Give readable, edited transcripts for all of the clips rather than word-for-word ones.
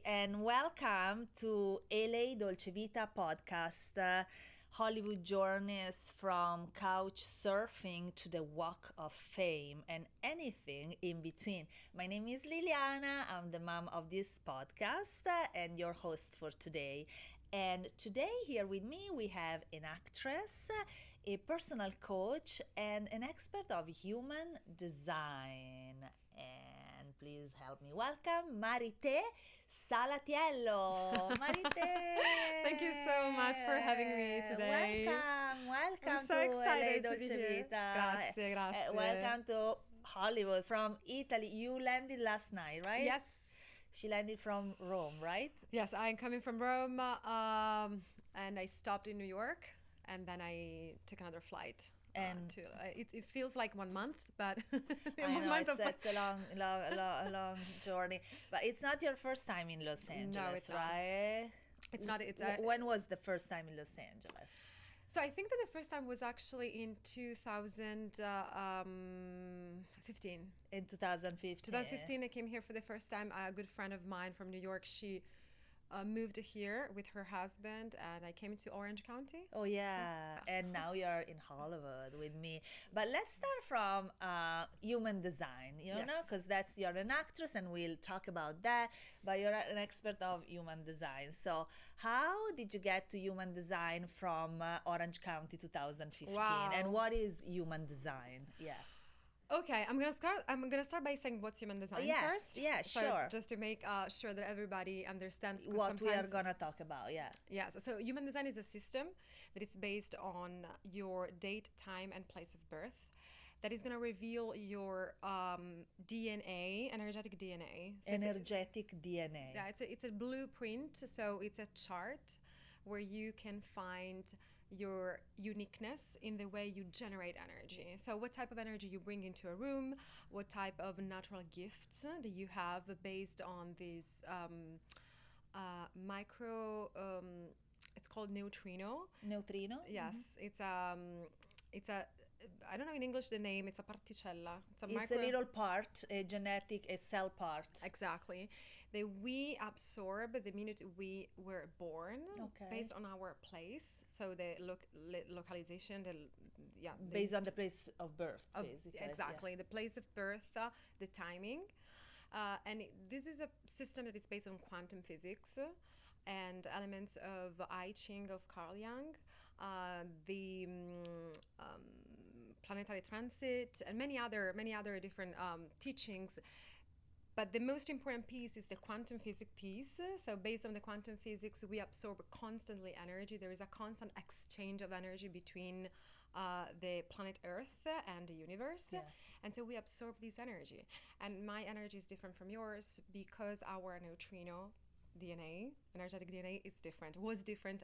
and welcome to LA Dolce Vita podcast, Hollywood journeys from couch surfing to the walk of fame and anything in between. My name is Liliana, I'm the mom of this podcast and your host for today. And today here with me we have an actress, a personal coach, and an expert of human design. And please help me welcome Maritè Salatiello. Maritè! Thank you so much for having me today. Welcome I'm so to excited LA to be Dolce here. Vita. Grazie. Welcome to Hollywood from Italy. You landed last night, right? Yes. She landed from Rome, right? Yes, I'm coming from Rome, and I stopped in New York, and then I took another flight. And it feels like 1 month, but I know it's a long journey. But it's not your first time in Los Angeles, no, it's right? Not. It's not. It's when was the first time in Los Angeles? So I think that the first time was actually in 2015. In 2015. 2015, I came here for the first time. A good friend of mine from New York, she moved here with her husband, and I came to Orange County. Oh yeah, and now you're in Hollywood with me. But let's start from human design, you know, because you're an actress, and we'll talk about that. But you're an expert of human design. So how did you get to human design from Orange County 2015? Wow. And what is human design? Yeah. Okay, I'm gonna start by saying what's human design first. Yeah, so sure. Just to make sure that everybody understands what we are gonna talk about. Yeah. Yeah. So human design is a system that is based on your date, time, and place of birth. That is gonna reveal your DNA, energetic DNA. So energetic DNA. Yeah, it's a blueprint. So it's a chart where you can find your uniqueness in the way you generate energy. So what type of energy you bring into a room, what type of natural gifts do you have based on these micro, it's called neutrino. Neutrino? Yes, it's a, I don't know in English the name, it's a particella. It's a little part, a cell part. Exactly. That we absorb the minute we were born, based on our place. So the localization, based on the place of birth, basically. Exactly, the place of birth, the timing. And this is a system that is based on quantum physics and elements of I Ching of Carl Jung, the planetary transit, and many other different teachings. But the most important piece is the quantum physics piece. So based on the quantum physics, we absorb constantly energy. There is a constant exchange of energy between the planet Earth and the universe. Yeah. And so we absorb this energy. And my energy is different from yours because our neutrino DNA, energetic DNA, was different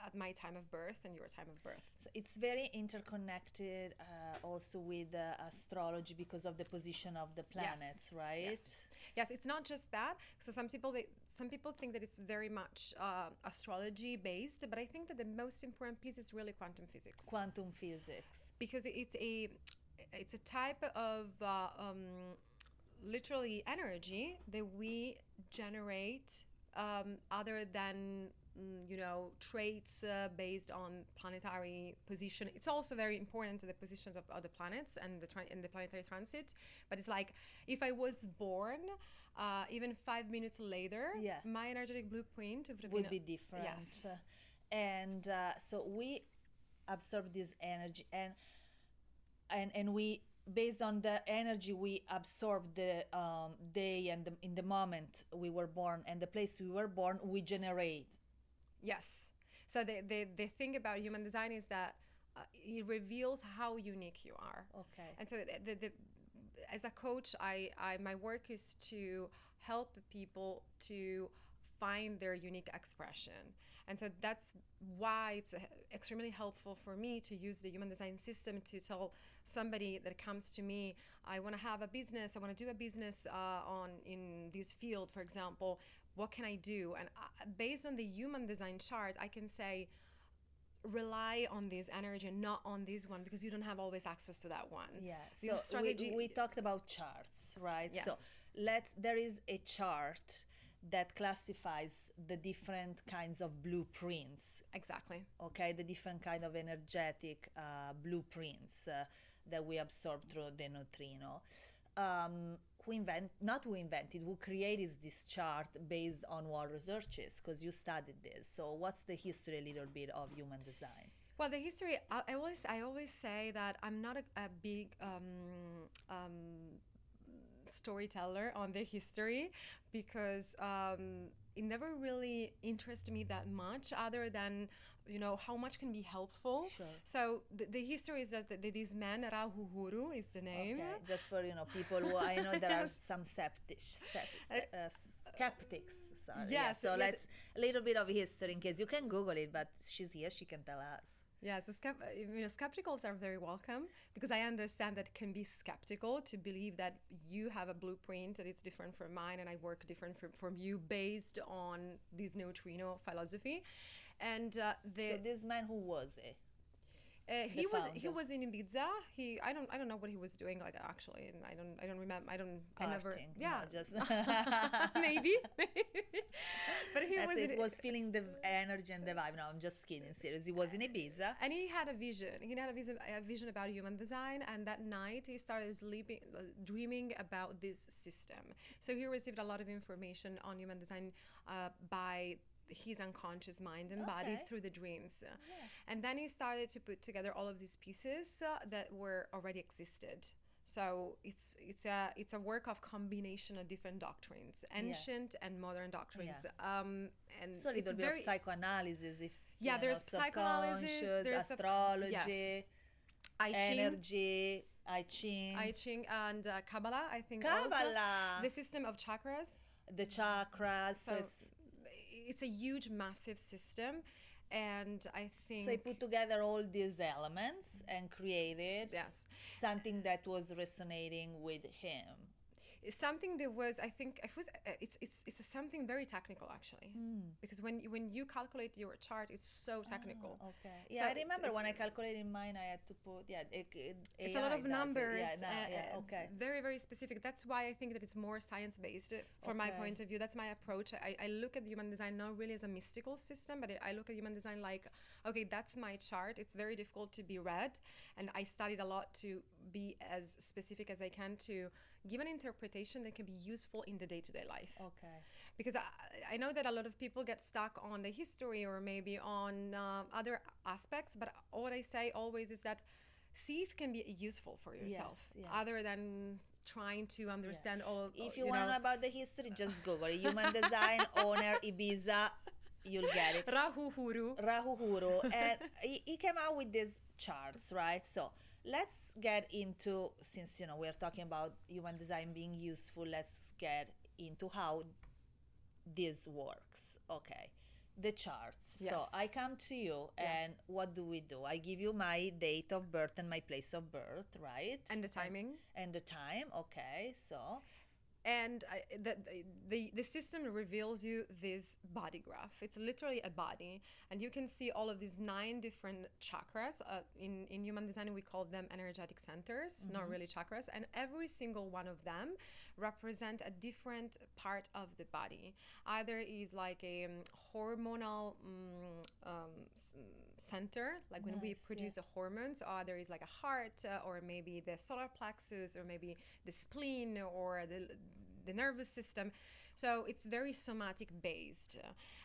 at my time of birth and your time of birth. So it's very interconnected also with astrology because of the position of the planets, right? Yes, it's not just that. So some people think that it's very much astrology based, but I think that the most important piece is really quantum physics. Quantum physics. Because it's a type of literally energy that we generate other than traits based on planetary position. It's also very important to the positions of other planets and the planetary transit. But it's like if I was born even 5 minutes later, my energetic blueprint would be different. Yes. And so we absorb this energy and we, based on the energy we absorb the day and in the moment we were born and the place we were born, we generate. Yes. So the thing about human design is that it reveals how unique you are. Okay. And so as a coach, my work is to help people to find their unique expression. And so that's why it's extremely helpful for me to use the human design system to tell somebody that comes to me, I want to have a business, I want to do a business in this field, for example, what can I do? And based on the human design chart, I can say, rely on this energy and not on this one, because you don't have always access to that one. Yeah. So we talked about charts, right? Yes. So there is a chart that classifies the different kinds of blueprints. Exactly. Okay, the different kind of energetic blueprints that we absorb through the neutrino. Who invented, who created this chart based on what researches? Because you studied this. So what's the history a little bit of human design? Well, the history, I always say that I'm not a big storyteller on the history, because it never really interested me that much, other than, you know, how much can be helpful. Sure. So the history is that this man, Ra Uru Hu is the name. Okay, just for, you know, people who, I know there are some skeptics. Sorry. Yes, Yeah, so yes. let's a little bit of history in case you can Google it, but she's here, she can tell us. Yes, skepticals are very welcome, because I understand that it can be skeptical to believe that you have a blueprint that is different from mine, and I work different from you based on this neutrino philosophy. And So this man, who was it? he was in Ibiza. I don't know what he was doing, like, actually, and I don't remember. I never. Partying, Yeah, no, just maybe. But he was feeling the energy and the vibe. No, I'm just kidding. Serious. He was in Ibiza. And he had a vision. He had a vision about human design. And that night he started dreaming about this system. So he received a lot of information on human design by his unconscious mind and body through the dreams. Yeah. And then he started to put together all of these pieces that were already existed. So it's a work of combination of different doctrines, ancient and modern doctrines. And So a little bit of psychoanalysis, if you there's know, psychoanalysis, there's astrology, I Ching, energy, I Ching, and Kabbalah. I think Kabbalah, also the system of chakras, the chakras. So it's a huge, massive system, and I think so he put together all these elements and created something that was resonating with him. Something that was, I think, it's something very technical, actually, because when you calculate your chart, it's so technical. Okay. Yeah, So I remember when I calculated mine, I had to put it's a lot of numbers. Okay. Very, very specific. That's why I think that it's more science based from my point of view. That's my approach. I look at human design not really as a mystical system, but I look at human design like, okay, that's my chart. It's very difficult to be read, and I studied a lot to be as specific as I can to give an interpretation that can be useful in the day-to-day life. Okay. Because I know that a lot of people get stuck on the history or maybe on other aspects, but what I say always is that see if it can be useful for yourself, other than trying to understand all. If you want to know about the history, just Google it. Human design, owner, Ibiza, you'll get it. Ra Uru Hu. And he came out with these charts, right? So let's get into, since, you know, we're talking about human design being useful, let's get into how this works. Okay. The charts. Yes. So I come to you and what do? I give you my date of birth and my place of birth, right? and the timing. And the time. Okay. So And the system reveals you this body graph. It's literally a body, and you can see all of these 9 different chakras. In human design, we call them energetic centers, not really chakras. And every single one of them represent a different part of the body. Either is like a hormonal center, like when we produce the hormones, or there is like a heart, or maybe the solar plexus, or maybe the spleen, or the nervous system. So it's very somatic based,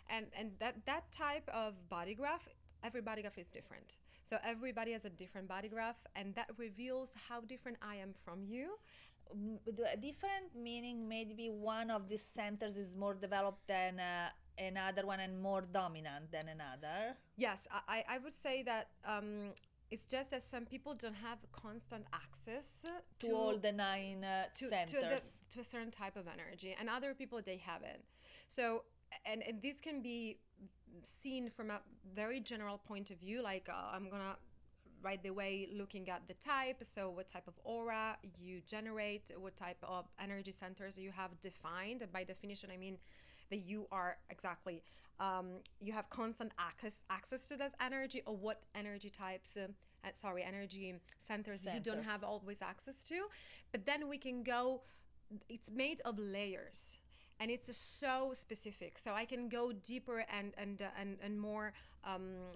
and that type of body graph, every body graph is different. So everybody has a different body graph, and that reveals how different I am from you. The different meaning, maybe one of these centers is more developed than another one and more dominant than another. Yes, I would say that it's just that some people don't have constant access to all the 9 centers. To a certain type of energy, and other people, they have it. So, and this can be seen from a very general point of view, like I'm gonna right the way looking at the type. So what type of aura you generate, what type of energy centers you have defined. And by definition, I mean that you are exactly you have constant access to this energy, or what energy types energy centers you don't have always access to. But then we can go, it's made of layers, and it's so specific. So I can go deeper and more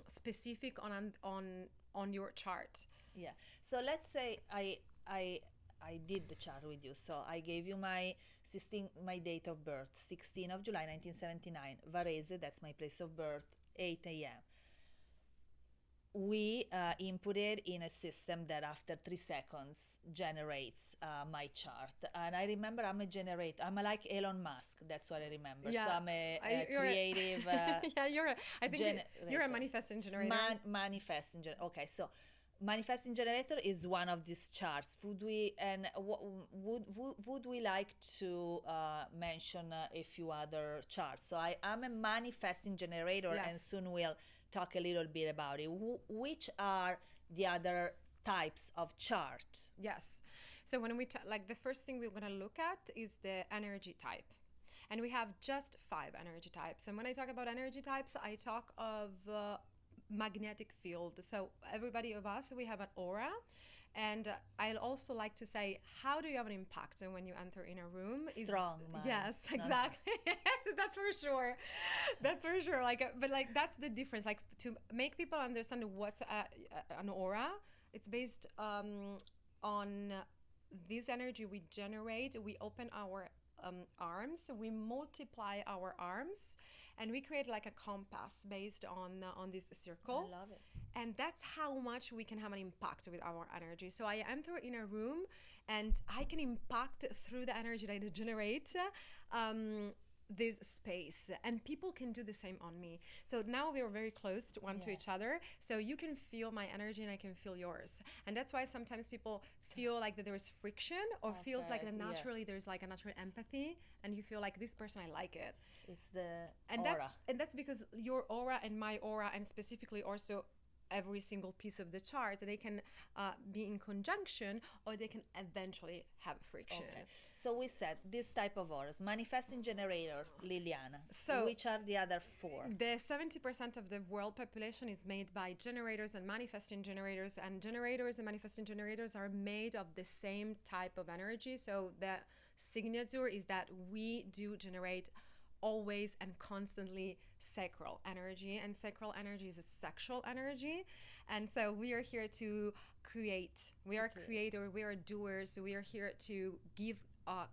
specific on your chart. Yeah. So let's say I did the chart with you. So I gave you my date of birth, 16th of July 1979. Varese, that's my place of birth, 8 a.m. We inputted in a system that after 3 seconds generates my chart. And I remember I'm a generator. I'm like Elon Musk. That's what I remember. Yeah. So I'm a creative. Yeah, I think you're a manifesting generator. Manifesting generator. Okay, so manifesting generator is one of these charts. Would we like to mention a few other charts? So I am a manifesting generator, Yes. and soon we'll talk a little bit about it. Which are the other types of chart? Yes. So when we like, the first thing we're going to look at is the energy type. And we have just 5 energy types. And when I talk about energy types, I talk of magnetic field. So everybody of us, we have an aura. And I'll also like to say, how do you have an impact when you enter in a room? Strong mind. Yes, exactly. That's for sure. That's for sure. But that's the difference. Like, to make people understand what's an aura, it's based on this energy we generate. We open our arms, we multiply our arms, and we create like a compass based on this circle. I love it. And that's how much we can have an impact with our energy. So I enter in a room and I can impact through the energy that I generate this space, and people can do the same on me. So now we are very close to each other, so you can feel my energy and I can feel yours. And that's why sometimes people feel like that there is friction, or feels like that naturally there's like a natural empathy, and you feel like, this person, I like it. It's the aura. aura. That's because your aura and my aura, and specifically also every single piece of the chart, they can be in conjunction, or they can eventually have friction. Okay. So we said this type of auras, manifesting generator, Liliana. So which are the other 4? The 70% of the world population is made by generators and manifesting generators, and generators and manifesting generators are made of the same type of energy. So the signature is that we do generate always and constantly sacral energy, and sacral energy is a sexual energy. And so we are here to create. We are creator, we are doers, we are here to give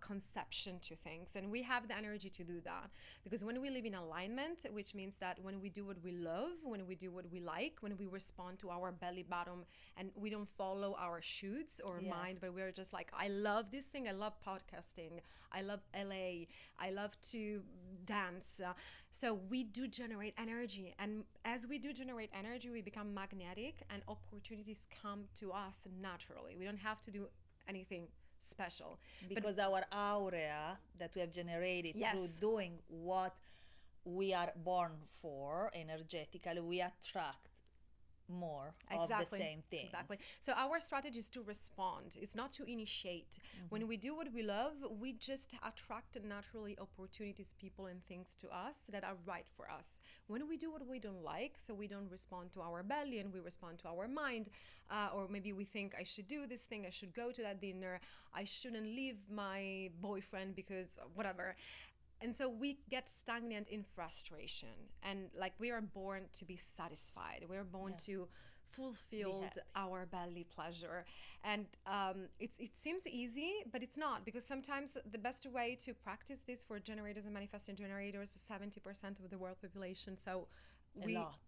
conception to things, and we have the energy to do that, because when we live in alignment, which means that when we do what we love, when we do what we like, when we respond to our belly bottom, and we don't follow our shoots or mind, but we're just like, I love this thing, I love podcasting, I love LA, I love to dance, so we do generate energy, and as we do generate energy, we become magnetic, and opportunities come to us naturally. We don't have to do anything special, because our aura that we have generated through doing what we are born for energetically, we attract more of the same thing. Exactly. So our strategy is to respond. It's not to initiate. When we do what we love, we just attract naturally opportunities, people, and things to us that are right for us. When we do what we don't like, so we don't respond to our belly and we respond to our mind, or maybe we think, I should do this thing, I should go to that dinner, I shouldn't leave my boyfriend because whatever. And so we get stagnant in frustration, and like, we are born to be satisfied. We're born to fulfill our belly pleasure. And it seems easy, but it's not, because sometimes the best way to practice this for generators and manifesting generators is 70% of the world population. So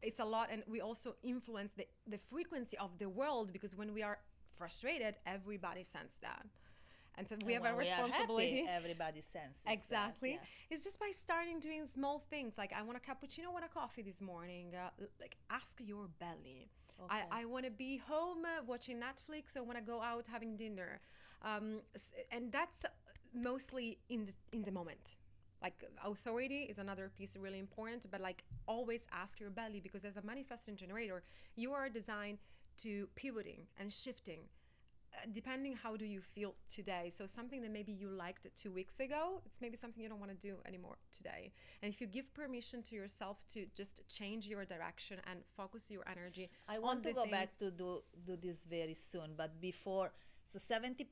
it's a lot. And we also influence the frequency of the world, because when we are frustrated, everybody senses that. And so we have a responsibility. Everybody senses exactly. that, It's just by starting doing small things, like, I want a cappuccino, I want a coffee this morning. Like, ask your belly. I want to be home watching Netflix. I want to go out having dinner, and that's mostly in the moment. Like, authority is another piece really important, but like, always ask your belly, because as a manifesting generator, you are designed to pivoting and shifting. Depending how do you feel today. So something that maybe you liked 2 weeks ago, it's maybe something you don't want to do anymore today. And if you give permission to yourself to just change your direction and focus your energy I want to go back to do this very soon, but before, so 70%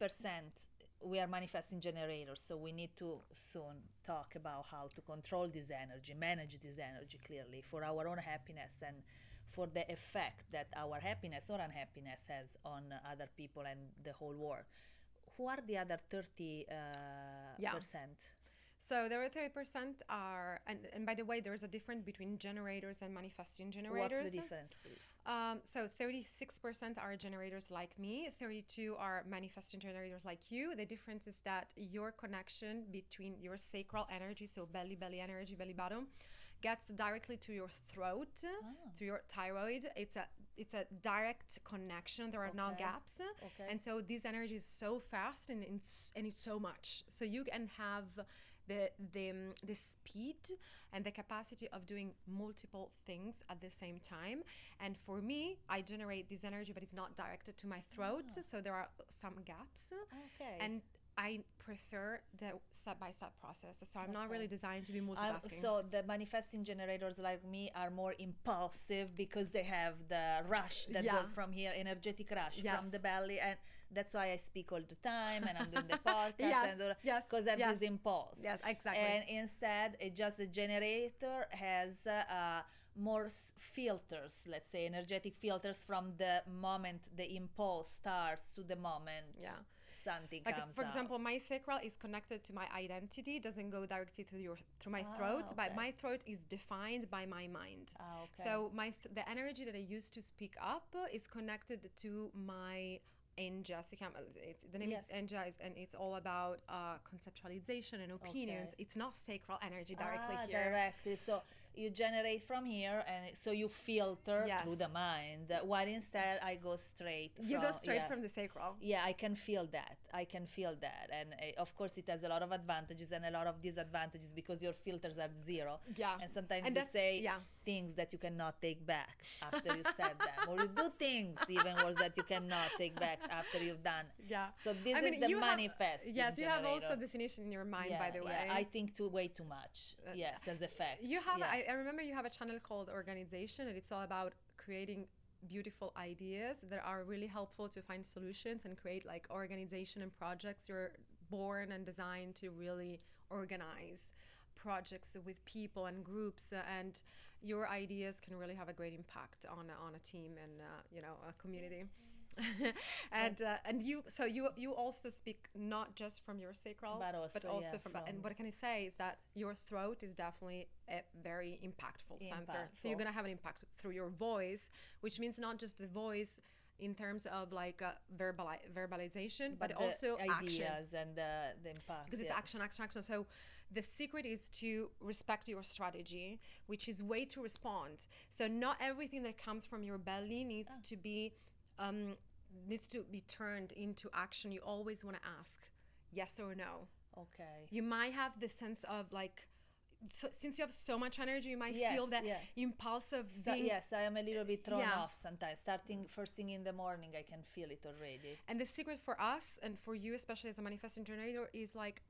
we are manifesting generators, so we need to soon talk about how to control this energy, manage this energy clearly for our own happiness and for the effect that our happiness or unhappiness has on other people and the whole world. Who are the other 30%? So there are 30% are, and by the way, there is a difference between generators and manifesting generators. What's the difference, please? So 36% are generators like me, 32 are manifesting generators like you. The difference is that your connection between your sacral energy, so belly energy, belly bottom, gets directly to your throat, to your thyroid. It's a direct connection. There are no gaps. And so this energy is so fast and it's so much. So you can have the speed and the capacity of doing multiple things at the same time. And for me, I generate this energy, but it's not directed to my throat. So there are some gaps. And I prefer the step-by-step process. So I'm not really designed to be multitasking. So the manifesting generators like me are more impulsive because they have the rush that goes from here, energetic rush from the belly. And that's why I speak all the time and I'm doing the podcast. Because I have this impulse. Yes, exactly. And instead, the generator has more filters, let's say energetic filters from the moment the impulse starts to the moment something comes for example, out. my sacral is connected to my identity, doesn't go directly through my throat, but my throat is defined by my mind. So the energy that I use to speak up is connected to my Enja. The name is Enja, and it's all about conceptualization and opinions. It's not sacral energy directly here. Directly. So you generate from here, and so you filter through the mind. While instead, I go straight. You go straight from the sacral. Yeah, I can feel that. And of course, it has a lot of advantages and a lot of disadvantages because your filters are zero. Yeah. And sometimes you say things that you cannot take back after you said them, or you do things even worse that you cannot take back after you've done. Yeah. So this is the manifest. Yes, you have also definition in your mind, by the way. Yeah, I think way too much. Yes, as effect. You have. I remember you have a channel called Organization, and it's all about creating beautiful ideas that are really helpful to find solutions and create like organization and projects. You're born and designed to really organize projects with people and groups, and your ideas can really have a great impact on a team and a community. And you also speak not just from your sacral, but also from and what can I say is that your throat is definitely a very impactful center. So you're gonna have an impact through your voice, which means not just the voice in terms of like verbalization, but also ideas and the impact. Because it's action. So the secret is to respect your strategy, which is way to respond. So not everything that comes from your belly needs to be turned into action. You always want to ask yes or no. Okay. You might have the sense of like, since you have so much energy, you might feel that impulsive being. Yes, I am a little bit thrown off sometimes. Starting first thing in the morning, I can feel it already. And the secret for us and for you, especially as a manifesting generator, is like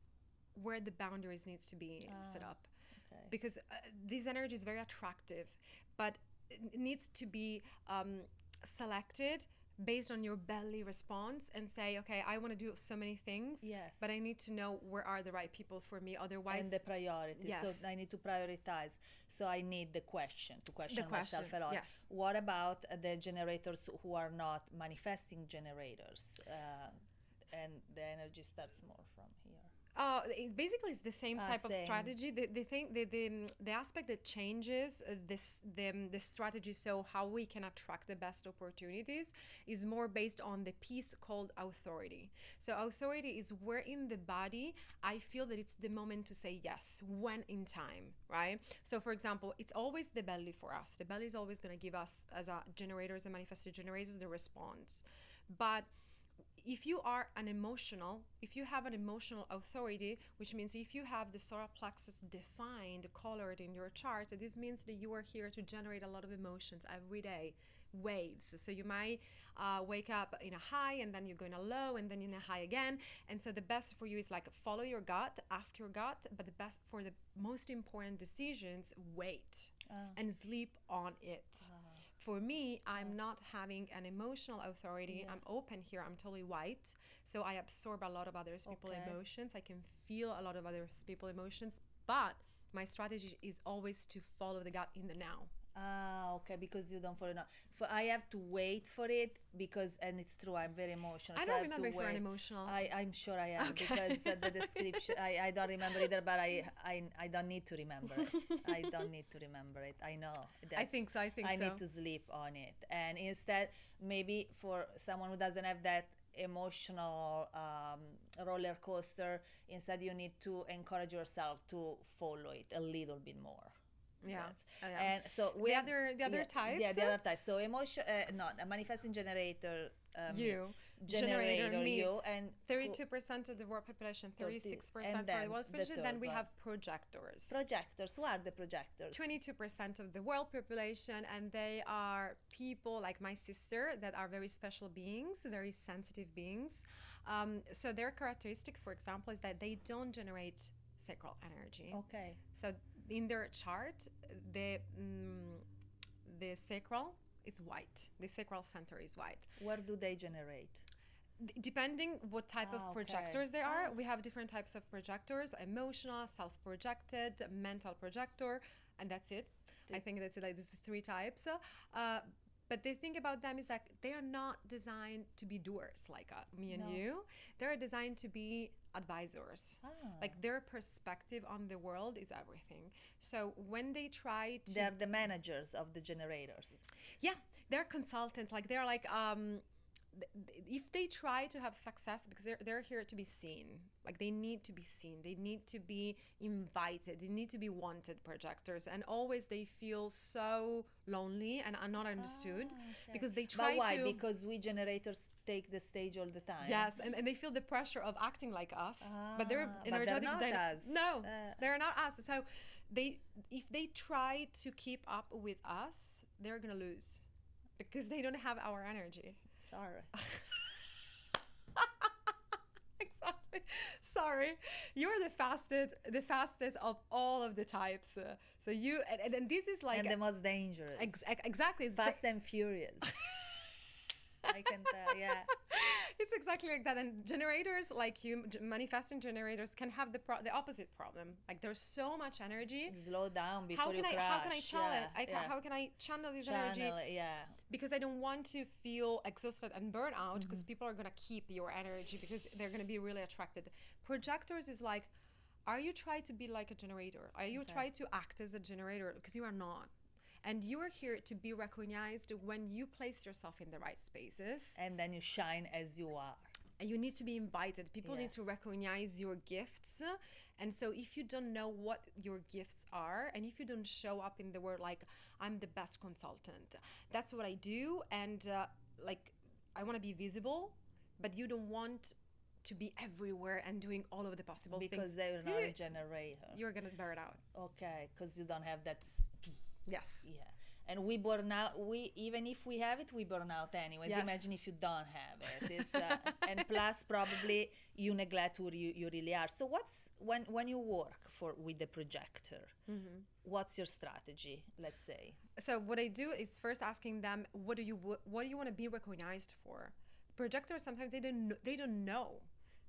where the boundaries needs to be set up. Okay. Because this energy is very attractive, but it needs to be selected based on your belly response and say, okay, I want to do so many things, but I need to know where are the right people for me. Otherwise, and the priorities. So I need to prioritize. So I need to question myself a lot. Yes. What about the generators who are not manifesting generators, and the energy starts more from here? Basically, it's the same type of strategy. The aspect that changes the strategy, so how we can attract the best opportunities, is more based on the piece called authority. So authority is where in the body I feel that it's the moment to say yes, when in time, right? So for example, it's always the belly for us. The belly is always going to give us, as a generators and manifested generators, the response. But if you have an emotional authority, which means if you have the solar plexus defined, colored in your chart, this means that you are here to generate a lot of emotions every day, waves. So you might wake up in a high, and then you're going a low, and then in a high again. And so the best for you is like follow your gut, ask your gut, but the best for the most important decisions, wait and sleep on it. For me, I'm not having an emotional authority. I'm open here. I'm totally white. So I absorb a lot of others people's emotions. I can feel a lot of others people's emotions. But my strategy is always to follow the gut in the now. Ah, okay, because you don't follow now. For I have to wait for it because, and it's true, I'm very emotional. I so don't have remember to if you're wait. unemotional. I'm sure I am because the description, I don't remember either, but I don't need to remember it. I don't need to remember it. I know. I think so. I need to sleep on it. And instead, maybe for someone who doesn't have that emotional roller coaster, instead you need to encourage yourself to follow it a little bit more. Yeah. And so the other types. Yeah, the other types. So emotion, not a manifesting generator. Generator me. You, and 32% of the world population, 36% for the world population. Then we have projectors. Projectors. Who are the projectors? 22% of the world population, and they are people like my sister that are very special beings, very sensitive beings. So their characteristic, for example, is that they don't generate sacral energy. Okay. So in their chart, the sacral is white. The sacral center is white. Where do they generate? Depending what type of projectors there are, we have different types of projectors: emotional, self-projected, mental projector, and that's it. I think that's it. Like, there's the three types. But the thing about them is that they are not designed to be doers like me and you. They're designed to be advisors. Like, their perspective on the world is everything. So when they try to... They're the managers of the generators. Yeah, they're consultants. Like, they're like... if they try to have success, because they're here to be seen, like they need to be seen, they need to be invited, they need to be wanted, projectors, and always they feel so lonely and are not understood because they try to... But why? Because we generators take the stage all the time. Yes, and they feel the pressure of acting like us, but they're energetic. But they're not us. No, they're not us. So if they try to keep up with us, they're gonna lose because they don't have our energy. Sorry. Exactly. Sorry. You're the fastest of all of the types. So you, and this is like... And the most dangerous. Exactly. Fast and furious. I can tell, yeah. It's exactly like that. And generators, like you, manifesting generators, can have the opposite problem. Like, there's so much energy. Slow down before you crash. How can I channel? How can I channel this energy? Yeah. Because I don't want to feel exhausted and burn out, because people are gonna keep your energy because they're gonna be really attracted. Projectors is like, are you trying to be like a generator? Are you trying to act as a generator? Because you are not. And you are here to be recognized when you place yourself in the right spaces. And then you shine as you are. And you need to be invited. People need to recognize your gifts. And so if you don't know what your gifts are, and if you don't show up in the world like, I'm the best consultant, that's what I do. And like, I want to be visible, but you don't want to be everywhere and doing all of the possible things. Because they're not a generator. You're going to burn out. Okay, because you don't have that... Yes. Yeah. And we burn out. Even if we have it, we burn out anyways. Yes. Imagine if you don't have it. It's and plus probably you neglect who you really are. So what's when you work with the projector? What's your strategy? Let's say. So what I do is first asking them, what do you want to be recognized for? Projectors, sometimes they don't know.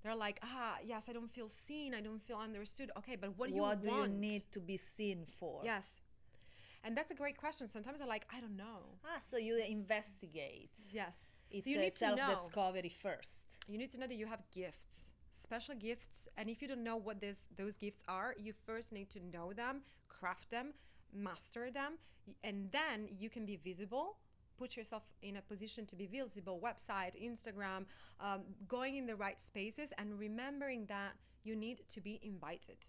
They're like, yes, I don't feel seen, I don't feel understood. Okay, but what do you want? What do you need to be seen for? Yes. And that's a great question. Sometimes they're like, I don't know. So you investigate. Yes. It's so you need self-discovery first. You need to know that you have gifts, special gifts. And if you don't know what those gifts are, you first need to know them, craft them, master them. And then you can be visible, put yourself in a position to be visible, website, Instagram, going in the right spaces, and remembering that you need to be invited.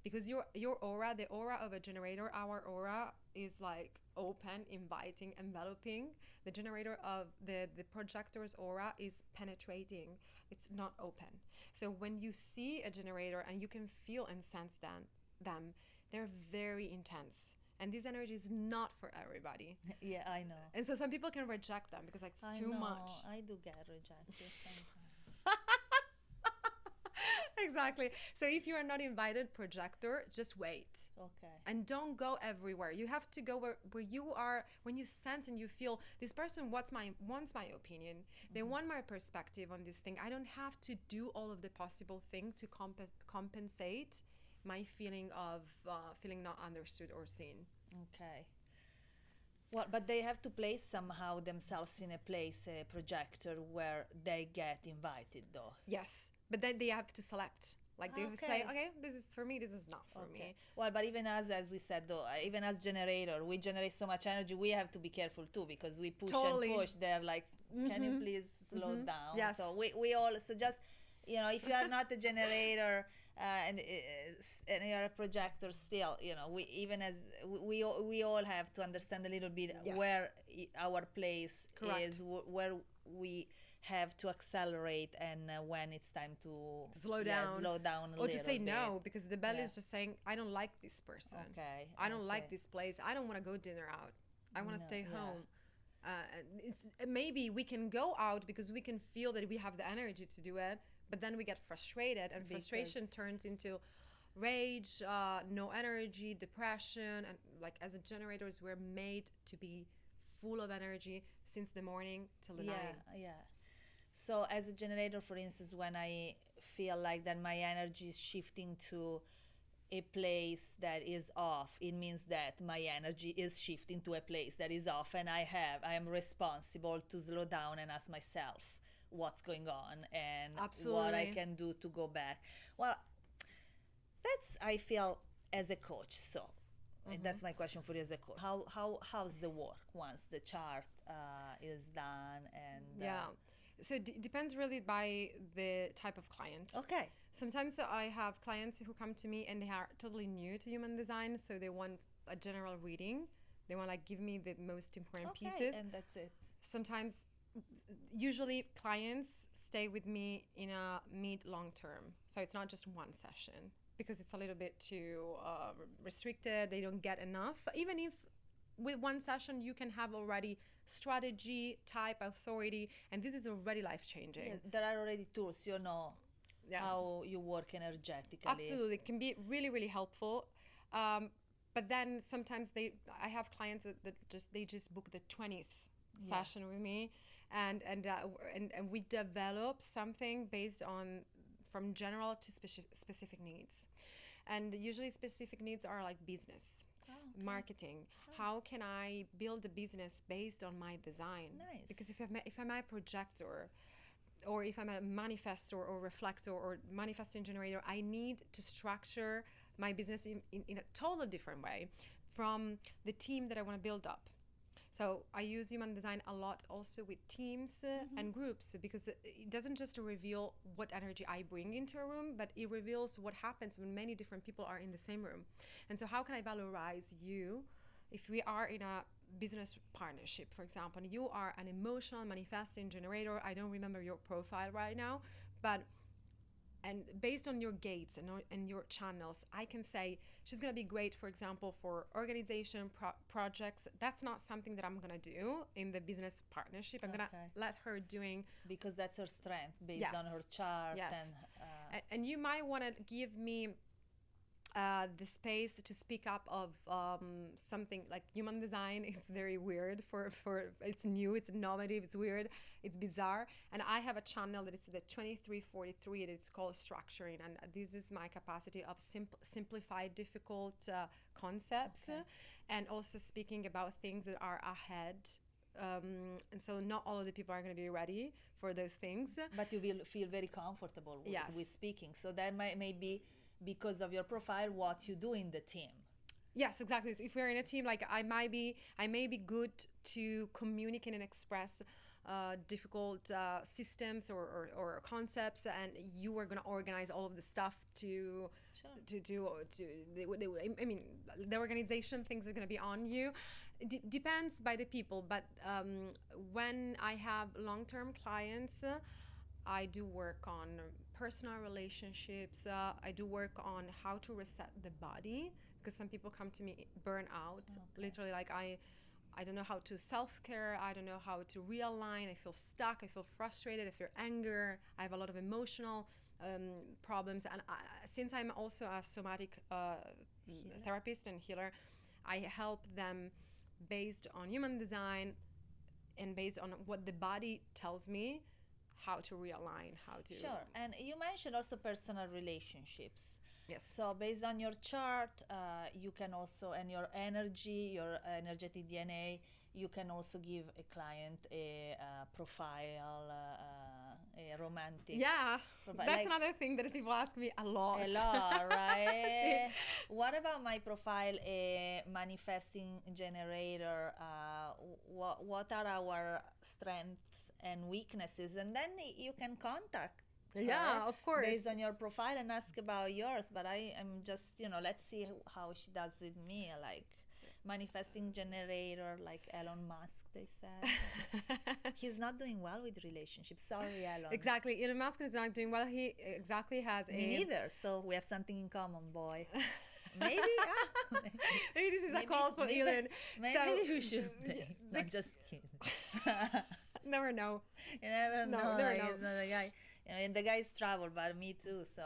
Because your aura, the aura of a generator, our aura is like open, inviting, enveloping. The generator of the projector's aura is penetrating. It's not open. So when you see a generator and you can feel and sense them, they're very intense. And this energy is not for everybody. Yeah, I know. And so some people can reject them because it's too much. I do get rejected sometimes. Exactly. So if you are not invited, projector, just wait. Okay. And don't go everywhere. You have to go where you are, when you sense and you feel this person wants my opinion. They want my perspective on this thing. I don't have to do all of the possible things to compensate my feeling of feeling not understood or seen. Okay. Well, but they have to place somehow themselves in a place, a projector, where they get invited, though. Yes, but then they have to select. Like they say, okay, this is for me, this is not for me. Well, but even us, as we said, though, even as generator, we generate so much energy, we have to be careful too, because we push and push. They're like, can you please slow down? Yes. So we all, so just, you know, if you are not a generator and you're a projector still, you know, we all have to understand a little bit where our place is, where we have to accelerate, and when it's time to slow down a or little to say bit. no, because the belly is just saying, I don't like this person. Okay. I don't like this place. I don't want to go dinner out. I want to stay home. It's maybe we can go out because we can feel that we have the energy to do it, but then we get frustrated, and frustration turns into rage, no energy, depression, and like as a generators, we're made to be full of energy since the morning till the night. Yeah. So as a generator, for instance, when I feel like that my energy is shifting to a place that is off, it means that my energy is shifting to a place that is off, and I am responsible to slow down and ask myself what's going on and what I can do to go back. Well, that's, I feel, as a coach. So that's my question for you as a coach. How's the work once the chart is done? And so depends really by the type of client. Okay. Sometimes I have clients who come to me and they are totally new to human design, so they want a general reading. They want give me the most important pieces. And that's it. Sometimes, usually clients stay with me in a mid-long term. So it's not just one session, because it's a little bit too restricted. They don't get enough. Even if with one session you can have already strategy, type, authority, and this is already life-changing. Yeah, there are already tools, you know, how you work energetically. Absolutely, it can be really, really helpful. But then sometimes I have clients that just book the 20th session with me, and we develop something based on from general to specific needs, and usually specific needs are like business. Marketing. How can I build a business based on my design? Nice. Because if I'm a projector, or if I'm a manifestor or reflector or manifesting generator, I need to structure my business in a totally different way from the team that I want to build up. So I use human design a lot also with teams and groups, because it doesn't just reveal what energy I bring into a room, but it reveals what happens when many different people are in the same room. And so how can I valorize you if we are in a business partnership, for example, and you are an emotional manifesting generator. I don't remember your profile right now, but and based on your gates and your channels, I can say she's going to be great, for example, for organization projects. That's not something that I'm going to do in the business partnership. I'm going to let her doing. Because that's her strength based on her chart. Yes. And you might want to give me the space to speak up of something like human design. It's very weird for it's new, it's innovative, it's weird, it's bizarre. And I have a channel that is the 2343 that it's called structuring, and this is my capacity of simplify difficult concepts, and also speaking about things that are ahead. And so not all of the people are going to be ready for those things. But you will feel very comfortable with speaking. So that may be because of your profile, what you do in the team. Yes, exactly. So if we're in a team, like I may be good to communicate and express difficult systems or concepts, and you are going to organize all of the stuff to I mean, the organization things are going to be on you. Depends by the people, but when I have long-term clients, I do work on personal relationships. I do work on how to reset the body, because some people come to me burn out, literally like I don't know how to self-care, I don't know how to realign, I feel stuck, I feel frustrated, I feel anger, I have a lot of emotional problems. And since I'm also a somatic therapist and healer, I help them based on human design and based on what the body tells me, how to realign, how to... Sure. And you mentioned also personal relationships. Yes. So based on your chart, you can also, and your energy, your energetic DNA, you can also give a client a profile, a romantic. Yeah, profile. that's Like, another thing that people ask me a lot. a lot, right? What about my profile, a manifesting generator? What are our strengths and weaknesses? And then you can contact Yeah, her of course. based on your profile and ask about yours. But I am just, let's see how she does with me. Like, manifesting generator, like Elon Musk, they said. He's not doing well with relationships. Sorry, Elon. Exactly. Elon Musk is not doing well. He exactly has Me neither. So we have something in common, boy. Maybe. Maybe this is a call for Elon. Maybe we should. Not just kidding. Never know. You never know. Never Like, know. it's not a guy. And the guy's traveled, but me too. So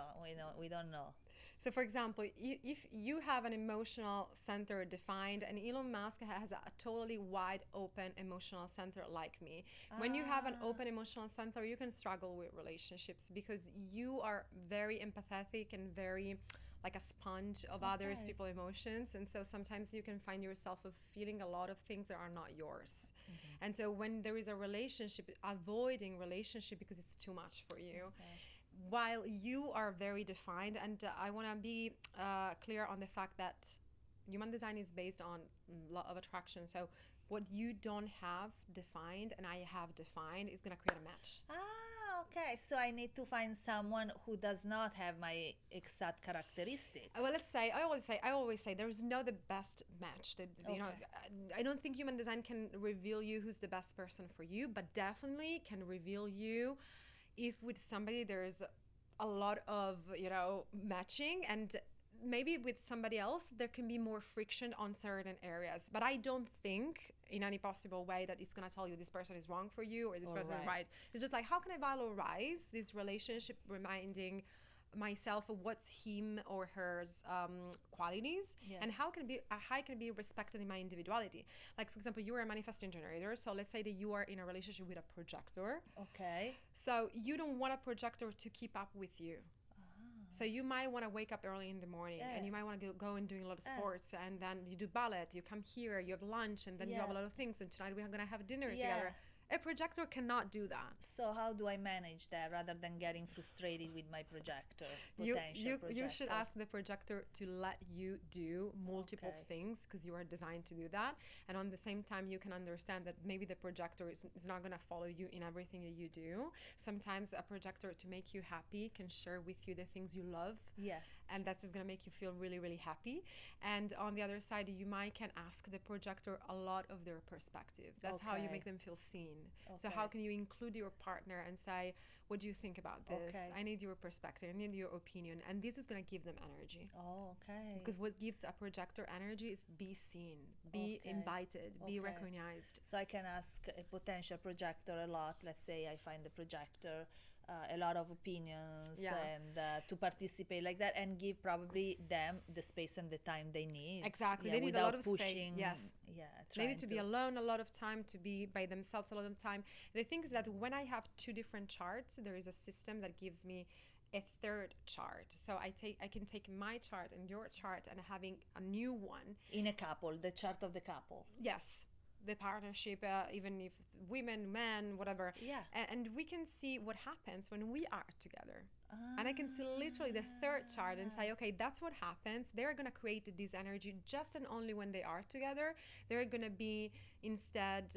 we don't know. So, for example, if you have an emotional center defined, and Elon Musk has a totally wide open emotional center like me. When you have an open emotional center, you can struggle with relationships because you are very empathetic and very like a sponge of others people's emotions. And so sometimes you can find yourself of feeling a lot of things that are not yours. And so when there is a relationship, avoiding relationship because it's too much for you. While you are very defined, and I want to be clear on the fact that human design is based on law of attraction. So what you don't have defined and I have defined is going to create a match. Okay. So I need to find someone who does not have my exact characteristics. Well, let's say I always say there's no the best match. You know, I don't think human design can reveal you who's the best person for you, but definitely can reveal you if with somebody there's a lot of, matching, and maybe with somebody else there can be more friction on certain areas. But I don't think in any possible way that it's going to tell you this person is wrong for you or this person is right. It's just like, how can I valorize this relationship, reminding myself of what's him or her qualities, and how can it be respected in my individuality. Like, for example, you are a manifesting generator, so let's say that you are in a relationship with a projector. So you don't want a projector to keep up with you. So you might want to wake up early in the morning, and you might want to go and doing a lot of sports, and then you do ballet, you come here, you have lunch, and then you have a lot of things, and tonight we're going to have dinner together. A projector cannot do that. So how do I manage that rather than getting frustrated with my projector, you should ask the projector to let you do multiple things because you are designed to do that. And on the same time, you can understand that maybe the projector is not going to follow you in everything that you do. Sometimes a projector, to make you happy, can share with you the things you love. And that's just going to make you feel really, really happy. And on the other side, you can ask the projector a lot of their perspective. That's how you make them feel seen. So how can you include your partner and say, what do you think about this? I need your perspective. I need your opinion. And this is going to give them energy. Because what gives a projector energy is be seen, be invited, be recognized. So I can ask a potential projector a lot. Let's say I find the projector a lot of opinions and to participate like that, and give probably them the space and the time they need. Exactly. They need a lot of space. They need to be alone a lot of time, to be by themselves a lot of time. The thing is that when I have two different charts, there is a system that gives me a third chart. So I can take my chart and your chart and having a new one. In a couple, the chart of the couple. Yes. The partnership, even if women, men, whatever. And we can see what happens when we are together. And I can see literally the third chart and say, okay, that's what happens. They're going to create this energy just and only when they are together. They're going to be instead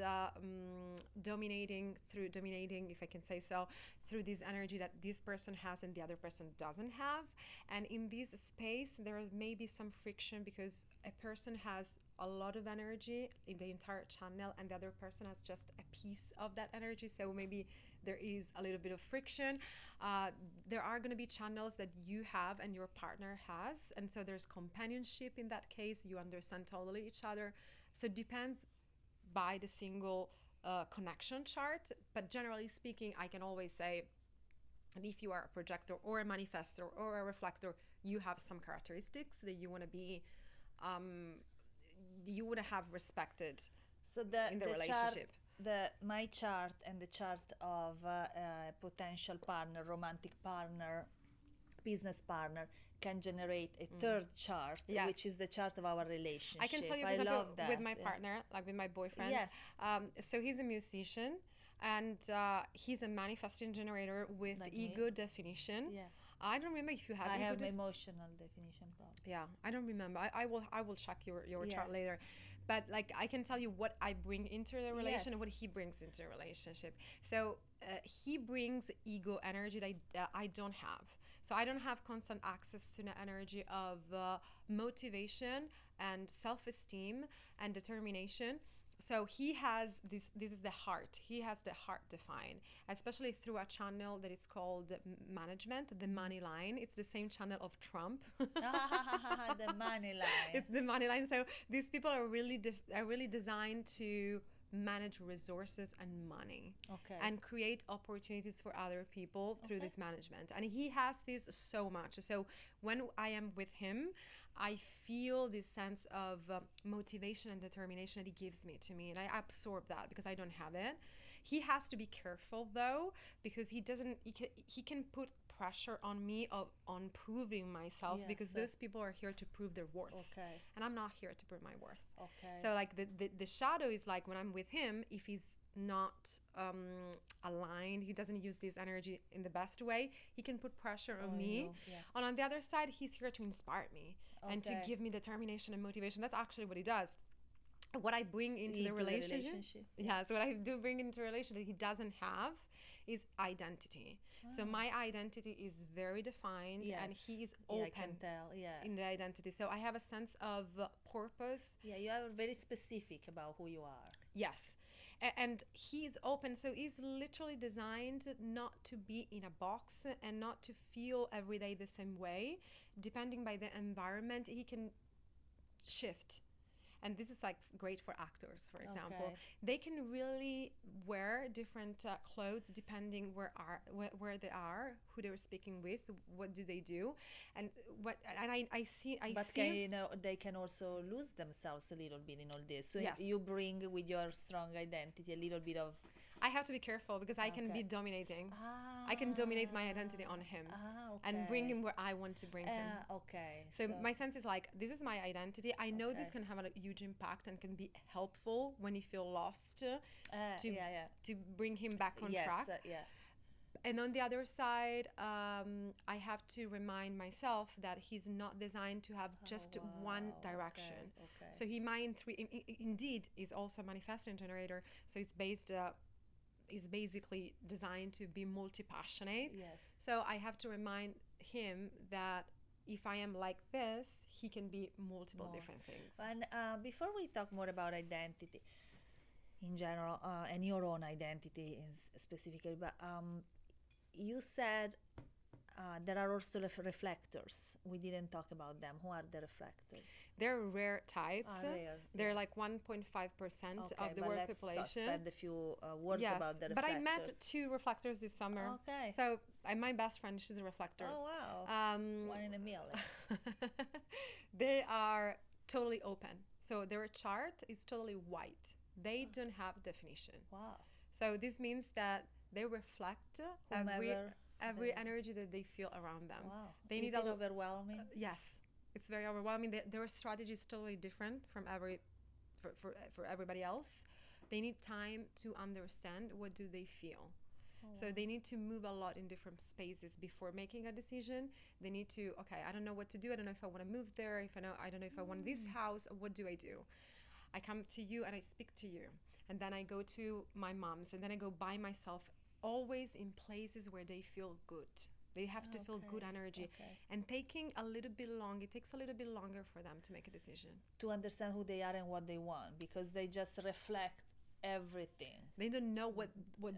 dominating, if I can say so, through this energy that this person has and the other person doesn't have. And in this space, there may be some friction because a person has a lot of energy in the entire channel and the other person has just a piece of that energy. So maybe there is a little bit of friction. There are going to be channels that you have and your partner has. And so there's companionship in that case. You understand totally each other. So it depends by the single connection chart. But generally speaking, I can always say, And if you are a projector or a manifestor or a reflector, you have some characteristics that you want to be, you would have respected So in the the relationship. my chart and the chart of a potential partner, romantic partner, business partner can generate a third chart, Yes. which is the chart of our relationship. I can tell you, for I example, love that. with my Yeah. partner, like with my boyfriend. Yes. So he's a musician, and he's a manifesting generator with Like ego me. definition. Yeah. I don't remember if you have I ego have def- emotional definition problem. Yeah, I don't remember. I will check your Yeah. chart later. But like I can tell you what I bring into the relation Yes. and what he brings into a relationship. So he brings ego energy that I don't have. So I don't have constant access to the energy of motivation and self-esteem and determination. So he has this is the heart. He has the heart defined, especially through a channel that is called management, the money line. It's the same channel of Trump. The money line. It's the money line. So these people are really designed to manage resources and money, Okay. and create opportunities for other people through Okay. this management. And he has this so much. So when I am with him, I feel this sense of motivation and determination that he gives me to me, and I absorb that because I don't have it. He has to be careful though, because he can put pressure on me on proving myself, Yes, because so- those people are here to prove their worth. Okay. And I'm not here to prove my worth. Okay. So like the shadow is like when I'm with him, if he's not aligned, he doesn't use this energy in the best way, he can put pressure on me. you, yeah. And on the other side, he's here to inspire me and to Okay. give me determination and motivation. That's actually what he does. What I bring into the relationship. Yeah, so what I do bring into a relationship that he doesn't have is identity. So my identity is very defined, and Yes. he is Yeah, I open can tell. Yeah. in the identity. So I have a sense of purpose. Yeah, you are very specific about who you are. Yes. And he's open. So he's literally designed not to be in a box and not to feel every day the same way. Depending by the environment, he can shift. And this is like great for actors, for example. Okay. They can really wear different clothes depending where they are, who they're speaking with, what do they do, and I see. But can, they can also lose themselves a little bit in all this. So Yes. you bring with your strong identity a little bit of. I have to be careful because I can be dominating. I can dominate my identity on him and bring him where I want to bring him. Okay. So my sense is like, this is my identity. I know this Okay. can have a huge impact and can be helpful when you feel lost to bring him back on track. Yeah. And on the other side, I have to remind myself that he's not designed to have just one direction. Okay. So he might indeed is also a manifesting generator. So it's is basically designed to be multi-passionate. Yes. So I have to remind him that if I am like this, he can be multiple different things. And before we talk more about identity in general, and your own identity is specifically, but you said there are also reflectors. We didn't talk about them. Who are the reflectors? They're rare types. Rare, They're like 1.5% of the world population. Spend a few words Yes, about the reflectors. but I met 2 reflectors this summer. Okay. So my best friend, she's a reflector. Oh wow. One in a million. They are totally open. So their chart is totally white. They don't have definition. Wow. So this means that they reflect every energy that they feel around them. Wow. They Is need it overwhelming? Yes, it's very overwhelming. Their strategy is totally different from for everybody else. They need time to understand what do they feel. So they need to move a lot in different spaces before making a decision. They need to, okay, I don't know what to do. I don't know if I want to move there. I don't know if I want this house. What do I do? I come to you and I speak to you. And then I go to my mom's, and then I go by myself, always in places where they feel good. They have to feel good energy. Okay. And taking a little bit long, it takes a little bit longer for them to make a decision. To understand who they are and what they want, because they just reflect everything. They don't know what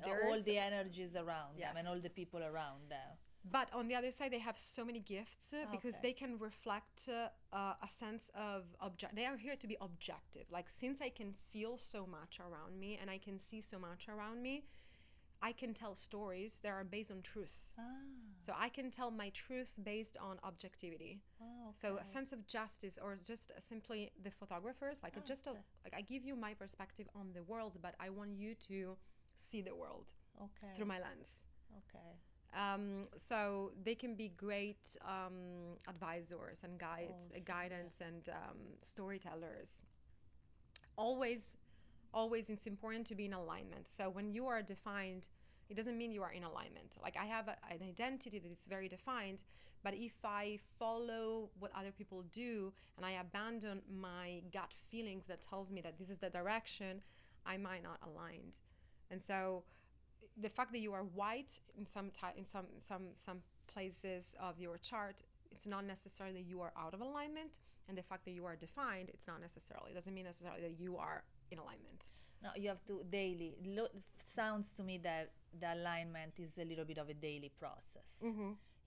all the energies around them Yes. and all the people around them. But on the other side, they have so many gifts because Okay. they can reflect a sense of they are here to be objective. Like, since I can feel so much around me and I can see so much around me, I can tell stories that are based on truth. So I can tell my truth based on objectivity. So a sense of justice, or just simply the photographers, like like I give you my perspective on the world, but I want you to see the world through my lens. So they can be great advisors and guidance and storytellers. Always it's important to be in alignment. So when you are defined, it doesn't mean you are in alignment. Like I have an identity that is very defined, but if I follow what other people do and I abandon my gut feelings that tells me that this is the direction, I might not aligned. And so the fact that you are white in some places of your chart, it's not necessarily that you are out of alignment, and the fact that you are defined, it doesn't mean necessarily that you are in alignment. No, you have to daily. Sounds to me that the alignment is a little bit of a daily process.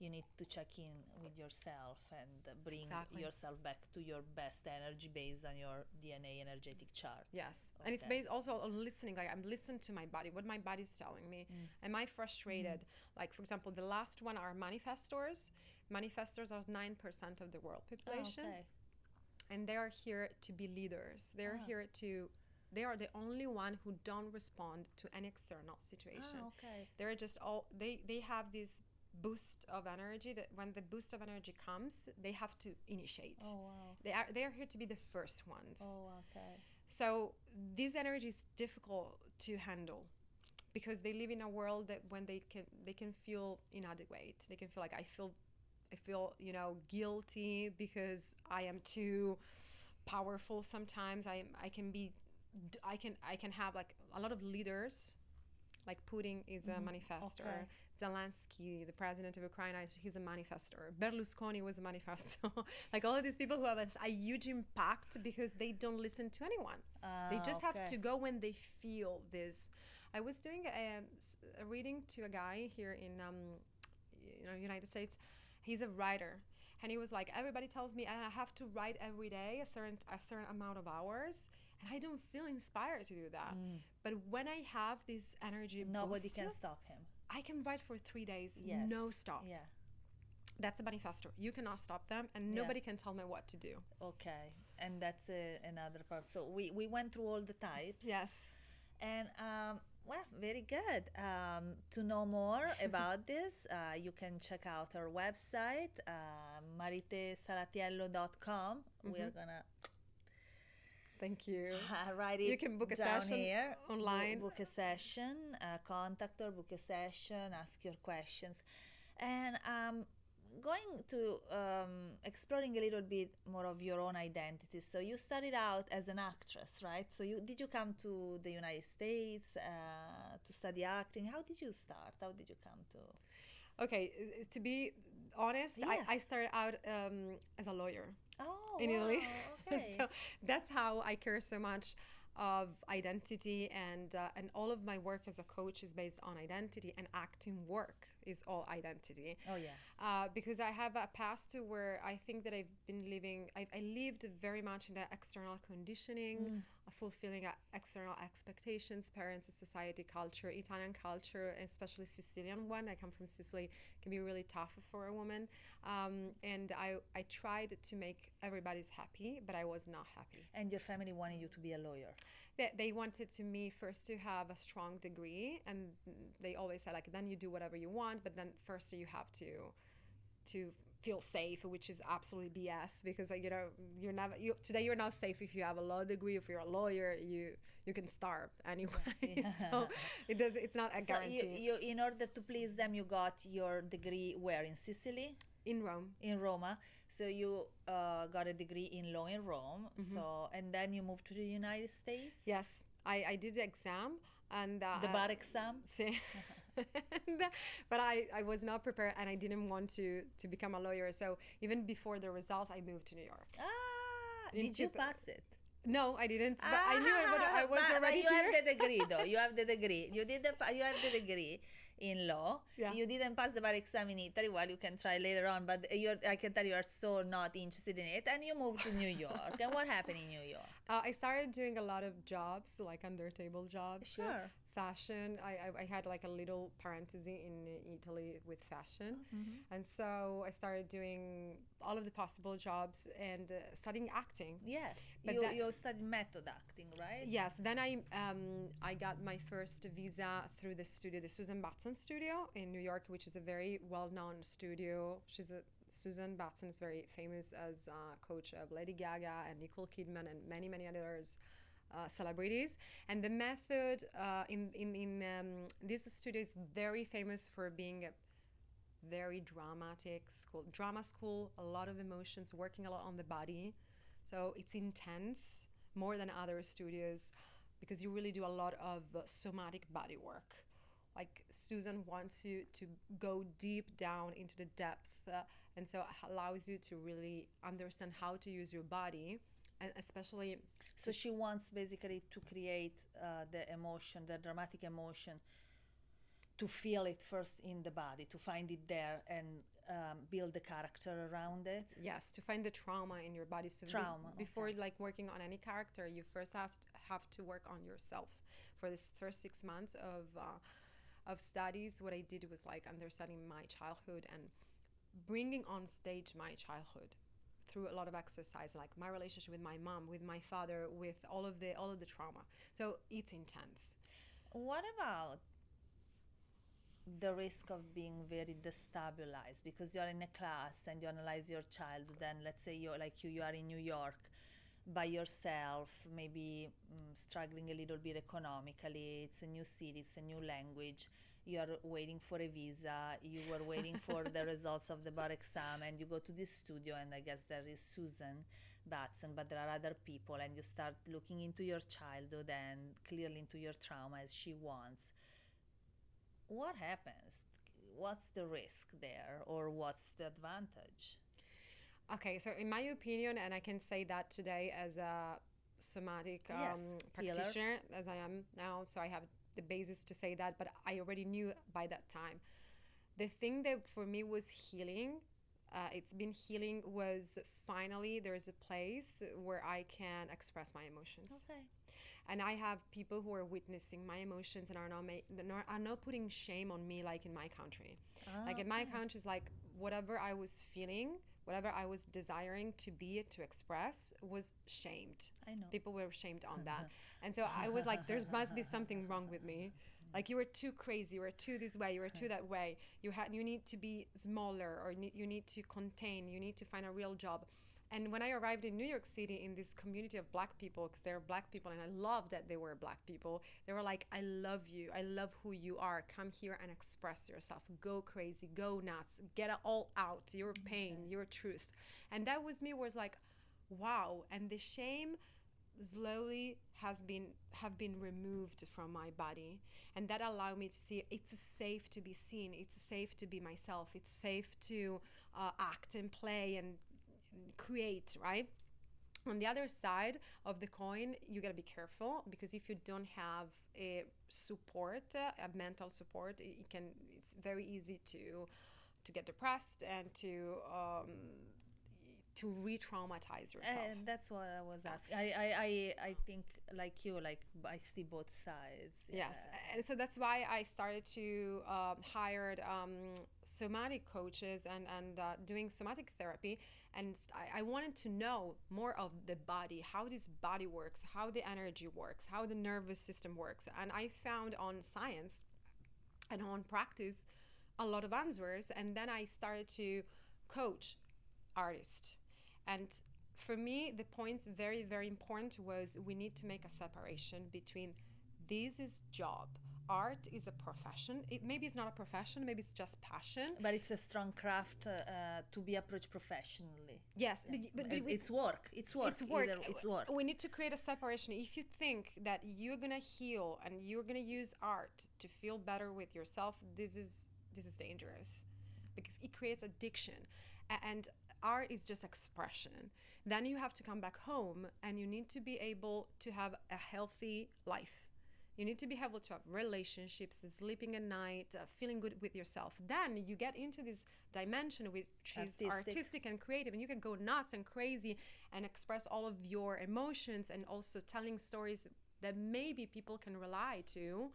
You need to check in with yourself and bring yourself back to your best energy based on your DNA energetic chart. Yes. And it's based also on listening. Like I'm listening to my body, what my body's telling me. Am I frustrated? Like, for example, the last one are Manifestors. Manifestors are 9% of the world population. And they are here to be leaders. They're here to... They are the only one who don't respond to any external situation. They're just they have this boost of energy that when the boost of energy comes, they have to initiate. They are here to be the first ones. So this energy is difficult to handle because they live in a world that when they can feel inadequate. They can feel like I feel guilty because I am too powerful sometimes. I can have like a lot of leaders, like Putin is a manifestor. Zelensky, the president of Ukraine, he's a manifestor. Berlusconi was a manifestor. Like all of these people who have a huge impact because they don't listen to anyone. They just have to go when they feel this. I was doing a reading to a guy here in United States. He's a writer. And he was like, everybody tells me I have to write every day a certain amount of hours. And I don't feel inspired to do that. But when I have this energy nobody can stop him. I can write for 3 days, no stop. That's a manifestor. You cannot stop them, and nobody can tell me what to do. And that's another part. So we went through all the types. Yes. And well, very good. To know more about this, you can check out our website, maritèsalatiello.com. We are gonna... Thank you. Write it. You can book a session here online. Book a session, contact her, book a session, ask your questions. And going to exploring a little bit more of your own identity. So you started out as an actress, right? So did you come to the United States to study acting? How did you start? How did you come to... Okay, to be honest, I started out as a lawyer. In Italy. So that's how I care so much of identity, and all of my work as a coach is based on identity, and acting work is all identity. Because I have a past where I think that I've been living, I lived very much in the external conditioning, fulfilling external expectations, parents, society, culture, Italian culture, especially Sicilian one. I come from Sicily. It can be really tough for a woman. And I tried to make everybody's happy, but I was not happy. And your family wanted you to be a lawyer? They wanted to me first to have a strong degree, and they always said, like, then you do whatever you want, but then first you have to feel safe, which is absolutely BS, because today you're not safe if you have a law degree. If you're a lawyer, you can starve anyway. So it's not a guarantee. You in order to please them, you got your degree where? In Sicily? In Rome. In Roma. So you got a degree in law in Rome. So and then you moved to the United States? Yes, I did the exam, and the bar exam. But I was not prepared, and I didn't want to become a lawyer. So even before the results, I moved to New York. Did you pass it? No, I didn't. But I knew it. But I was already here. But you have the degree, though. You have the degree. You have the degree in law. You didn't pass the bar exam in Italy. Well, you can try later on. But I can tell you are so not interested in it. And you moved to New York. And what happened in New York? I started doing a lot of jobs, like under-table jobs. Sure. fashion. I had like a little parenthesis in Italy with fashion. And so I started doing all of the possible jobs and studying acting. Yeah, But you studied method acting, right? Yes, then I got my first visa through the studio, the Susan Batson studio in New York, which is a very well-known studio. Susan Batson is very famous as coach of Lady Gaga and Nicole Kidman and many others. Celebrities. And the method in this studio is very famous for being a very dramatic school, drama school, a lot of emotions, working a lot on the body. So it's intense more than other studios because you really do a lot of somatic body work. Like Susan wants you to go deep down into the depth, and so it allows you to really understand how to use your body, and especially. So she wants basically to create the emotion, the dramatic emotion, to feel it first in the body, to find it there and build the character around it. Yes, to find the trauma in your body. So Trauma, before okay. like working on any character, you first have to work on yourself. For this first 6 months of studies, what I did was like understanding my childhood and bringing on stage my childhood through a lot of exercise, like my relationship with my mom, with my father, with all of the trauma. So it's intense. What about the risk of being very destabilized because you're in a class and you analyze your child, then let's say you are in New York by yourself, maybe struggling a little bit economically, it's a new city, it's a new language, you are waiting for a visa, you were waiting for the results of the bar exam, and you go to this studio, and I guess there is Susan Batson, but there are other people, and you start looking into your childhood and clearly into your trauma as she wants. What happens? What's the risk there, or what's the advantage? Okay, so in my opinion, and I can say that today as a somatic practitioner, as I am now, so I have the basis to say that, but I already knew by that time. The thing that for me was healing, it's been healing, was finally there's a place where I can express my emotions. Okay. And I have people who are witnessing my emotions and are not putting shame on me like in my country. Like in my country, it's like whatever I was feeling, whatever I was desiring to be, to express, was shamed. I know. People were shamed on that. And so I was like, there must be something wrong with me. Like, you were too crazy, you were too this way, you were too that way. You need to be smaller, or you need to contain, you need to find a real job. And when I arrived in New York City, in this community of black people, because they're black people, and I love that they were black people, they were like, I love you. I love who you are. Come here and express yourself. Go crazy. Go nuts. Get it all out. Your pain, your truth. And that was me, was like, wow. And the shame slowly have been removed from my body. And that allowed me to see it's safe to be seen. It's safe to be myself. It's safe to act and play and create, right? On the other side of the coin, you got to be careful, because if you don't have a support, a mental support, it's very easy to get depressed and to re-traumatize yourself. And that's what I was asking. I think, like you, like I see both sides. Yes, and so that's why I started to hire somatic coaches and doing somatic therapy. And I wanted to know more of the body, how this body works, how the energy works, how the nervous system works. And I found on science and on practice a lot of answers. And then I started to coach artists. And for me, the point very, very important was we need to make a separation between this is job. Art is a profession. Maybe it's not a profession, maybe it's just passion. But it's a strong craft to be approached professionally. Yes, yeah. but it's work. It's work. It's work. It's work. We need to create a separation. If you think that you're gonna heal and you're gonna use art to feel better with yourself, this is dangerous, because it creates addiction. And art is just expression. Then you have to come back home and you need to be able to have a healthy life. You need to be able to have relationships, sleeping at night, feeling good with yourself. Then you get into this dimension which is artistic and creative, and you can go nuts and crazy and express all of your emotions, and also telling stories that maybe people can relate to.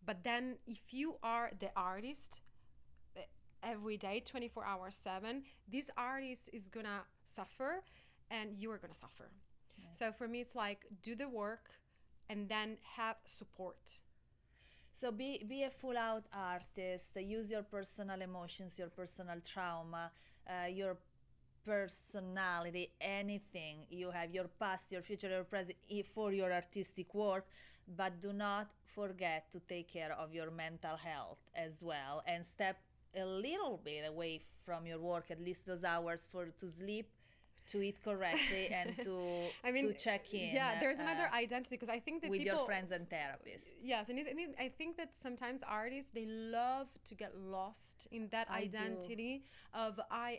But then if you are the artist every day, 24 hours 7, this artist is gonna suffer and you are gonna suffer. Right. So for me, it's like, do the work and then have support. So be a full out artist, use your personal emotions, your personal trauma, your personality, anything you have, your past, your future, your present, for your artistic work, but do not forget to take care of your mental health as well, and step a little bit away from your work, at least those hours to sleep, to eat correctly, and to check in. Yeah, there's another identity, because I think that with people, your friends and therapists. Yes, and I think that sometimes artists, they love to get lost in that identity of I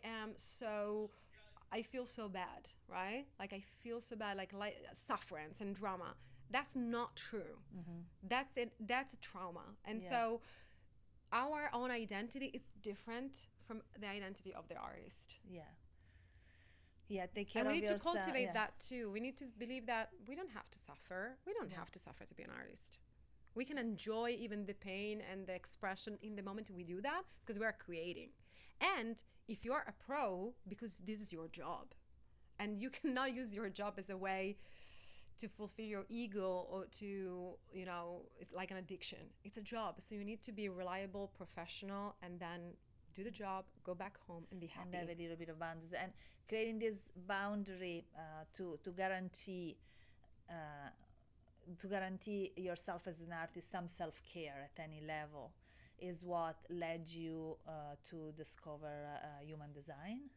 feel so bad, right? Like I feel so bad, like sufferance and drama. That's not true. That's it. That's a trauma, and so our own identity is different from the identity of the artist. Yeah, take care of yourself. And we need to cultivate that too. We need to believe that we don't have to suffer. We don't have to suffer to be an artist. We can enjoy even the pain and the expression in the moment we do that, because we are creating. And if you are a pro, because this is your job, and you cannot use your job as a way to fulfill your ego or to, it's like an addiction. It's a job. So you need to be reliable, professional, and then do the job, go back home, and be happy. And have a little bit of boundaries. And creating this boundary to guarantee yourself as an artist some self-care at any level is what led you to discover human design.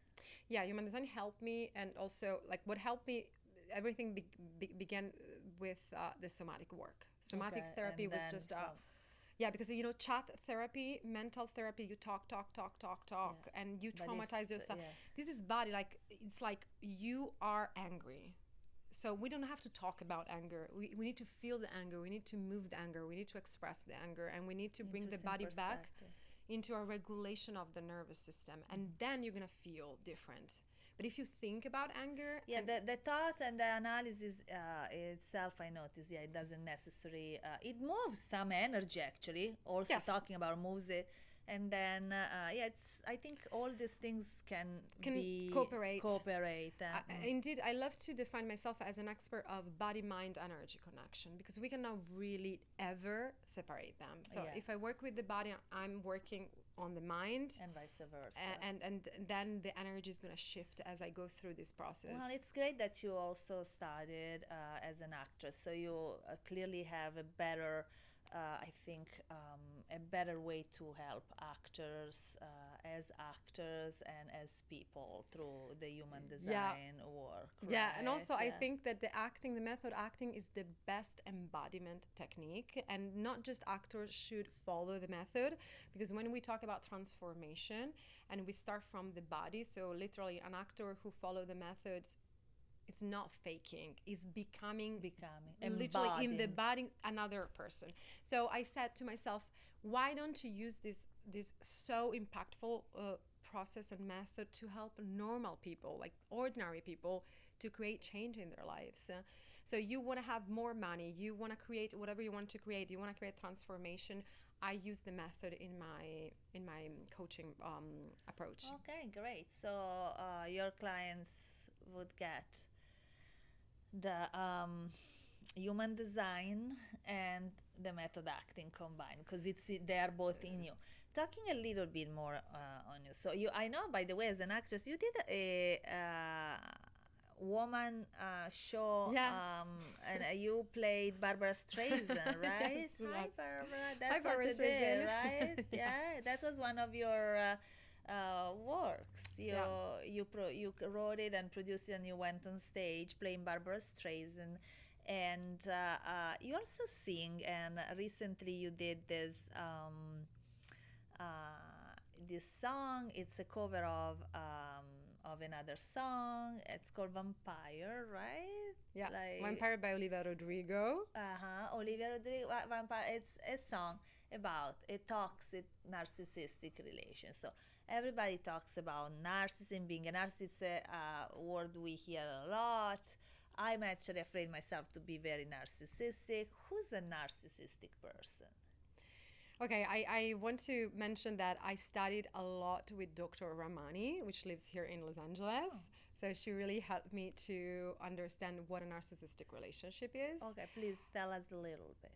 Yeah, human design helped me, and also like what helped me, everything began with the somatic work. Somatic therapy was just because chat therapy, mental therapy, you talk, and you traumatize yourself. This is body, like it's like you are angry. So we don't have to talk about anger. We need to feel the anger. We need to move the anger. We need to express the anger, and we need to bring the body back into a regulation of the nervous system, and then you're gonna feel different. But if you think about anger, the thought and the analysis itself, I notice, it doesn't necessarily it moves some energy, actually. Also talking about moves it. And then, it's. I think all these things can be cooperate. Indeed, I love to define myself as an expert of body-mind energy connection, because we cannot really ever separate them. So if I work with the body, I'm working on the mind, and vice versa. And then the energy is going to shift as I go through this process. Well, it's great that you also studied as an actress, so you clearly have a better. I think a better way to help actors as actors and as people through the human design work. Yeah, and also I think that the method acting is the best embodiment technique, and not just actors should follow the method, because when we talk about transformation and we start from the body, so literally an actor who follow the methods, it's not faking, it's becoming literally in the body another person. So I said to myself, why don't you use this so impactful process and method to help normal people, like ordinary people, to create change in their lives. So you want to have more money, you want to create whatever you want to create, you want to create transformation. I use the method in my coaching approach. Okay, great. So your clients would get the human design and the method acting combined, because they are both in you. Talking a little bit more on you. So I know, by the way, as an actress, you did a woman show, and you played Barbara Streisand, right? Yes. Hi, Barbara. That's what you did, right? Yeah, that was one of your works. You wrote it and produced it, and you went on stage playing Barbara Streisand, and you also sing. And recently you did this song. It's a cover of another song. It's called Vampire, right? Yeah, Vampire by Olivia Rodrigo. Olivia Rodrigo. Vampire. It's a song about a toxic narcissistic relation. So everybody talks about narcissism, being a narcissist. It's a word we hear a lot. I'm actually afraid myself to be very narcissistic. Who's a narcissistic person? Okay, I want to mention that I studied a lot with Dr. Ramani, which lives here in Los Angeles. Oh. So she really helped me to understand what a narcissistic relationship is. Okay, please tell us a little bit.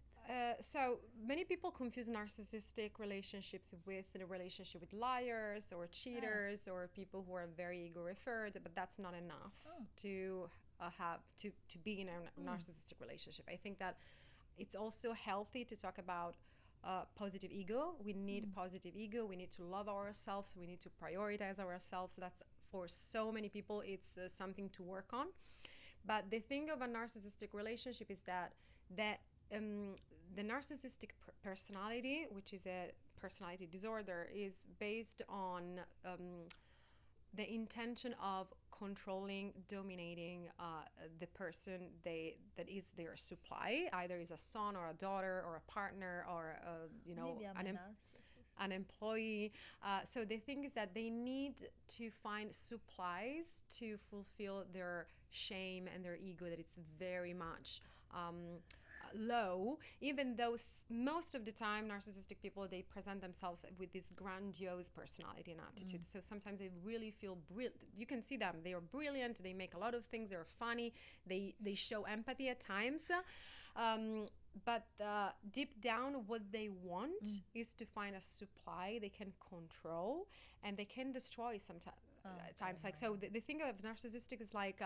So many people confuse narcissistic relationships with the relationship with liars or cheaters or people who are very ego referred, but that's not enough to have to be in a narcissistic relationship. I think that it's also healthy to talk about positive ego. We need positive ego. We need to love ourselves. We need to prioritize ourselves. That's for so many people, it's something to work on. But the thing of a narcissistic relationship is that the narcissistic personality, which is a personality disorder, is based on the intention of controlling, dominating the person that is their supply, either is a son or a daughter or a partner or Maybe I'm a narcissist. an employee. So the thing is that they need to find supplies to fulfill their shame and their ego that it's very much low, even though most of the time narcissistic people, they present themselves with this grandiose personality and attitude. So sometimes they really feel brilliant. You can see them, they are brilliant, they make a lot of things, they're funny, they show empathy at times, but deep down what they want is to find a supply they can control and they can destroy sometimes. Like, so the thing of narcissistic is like,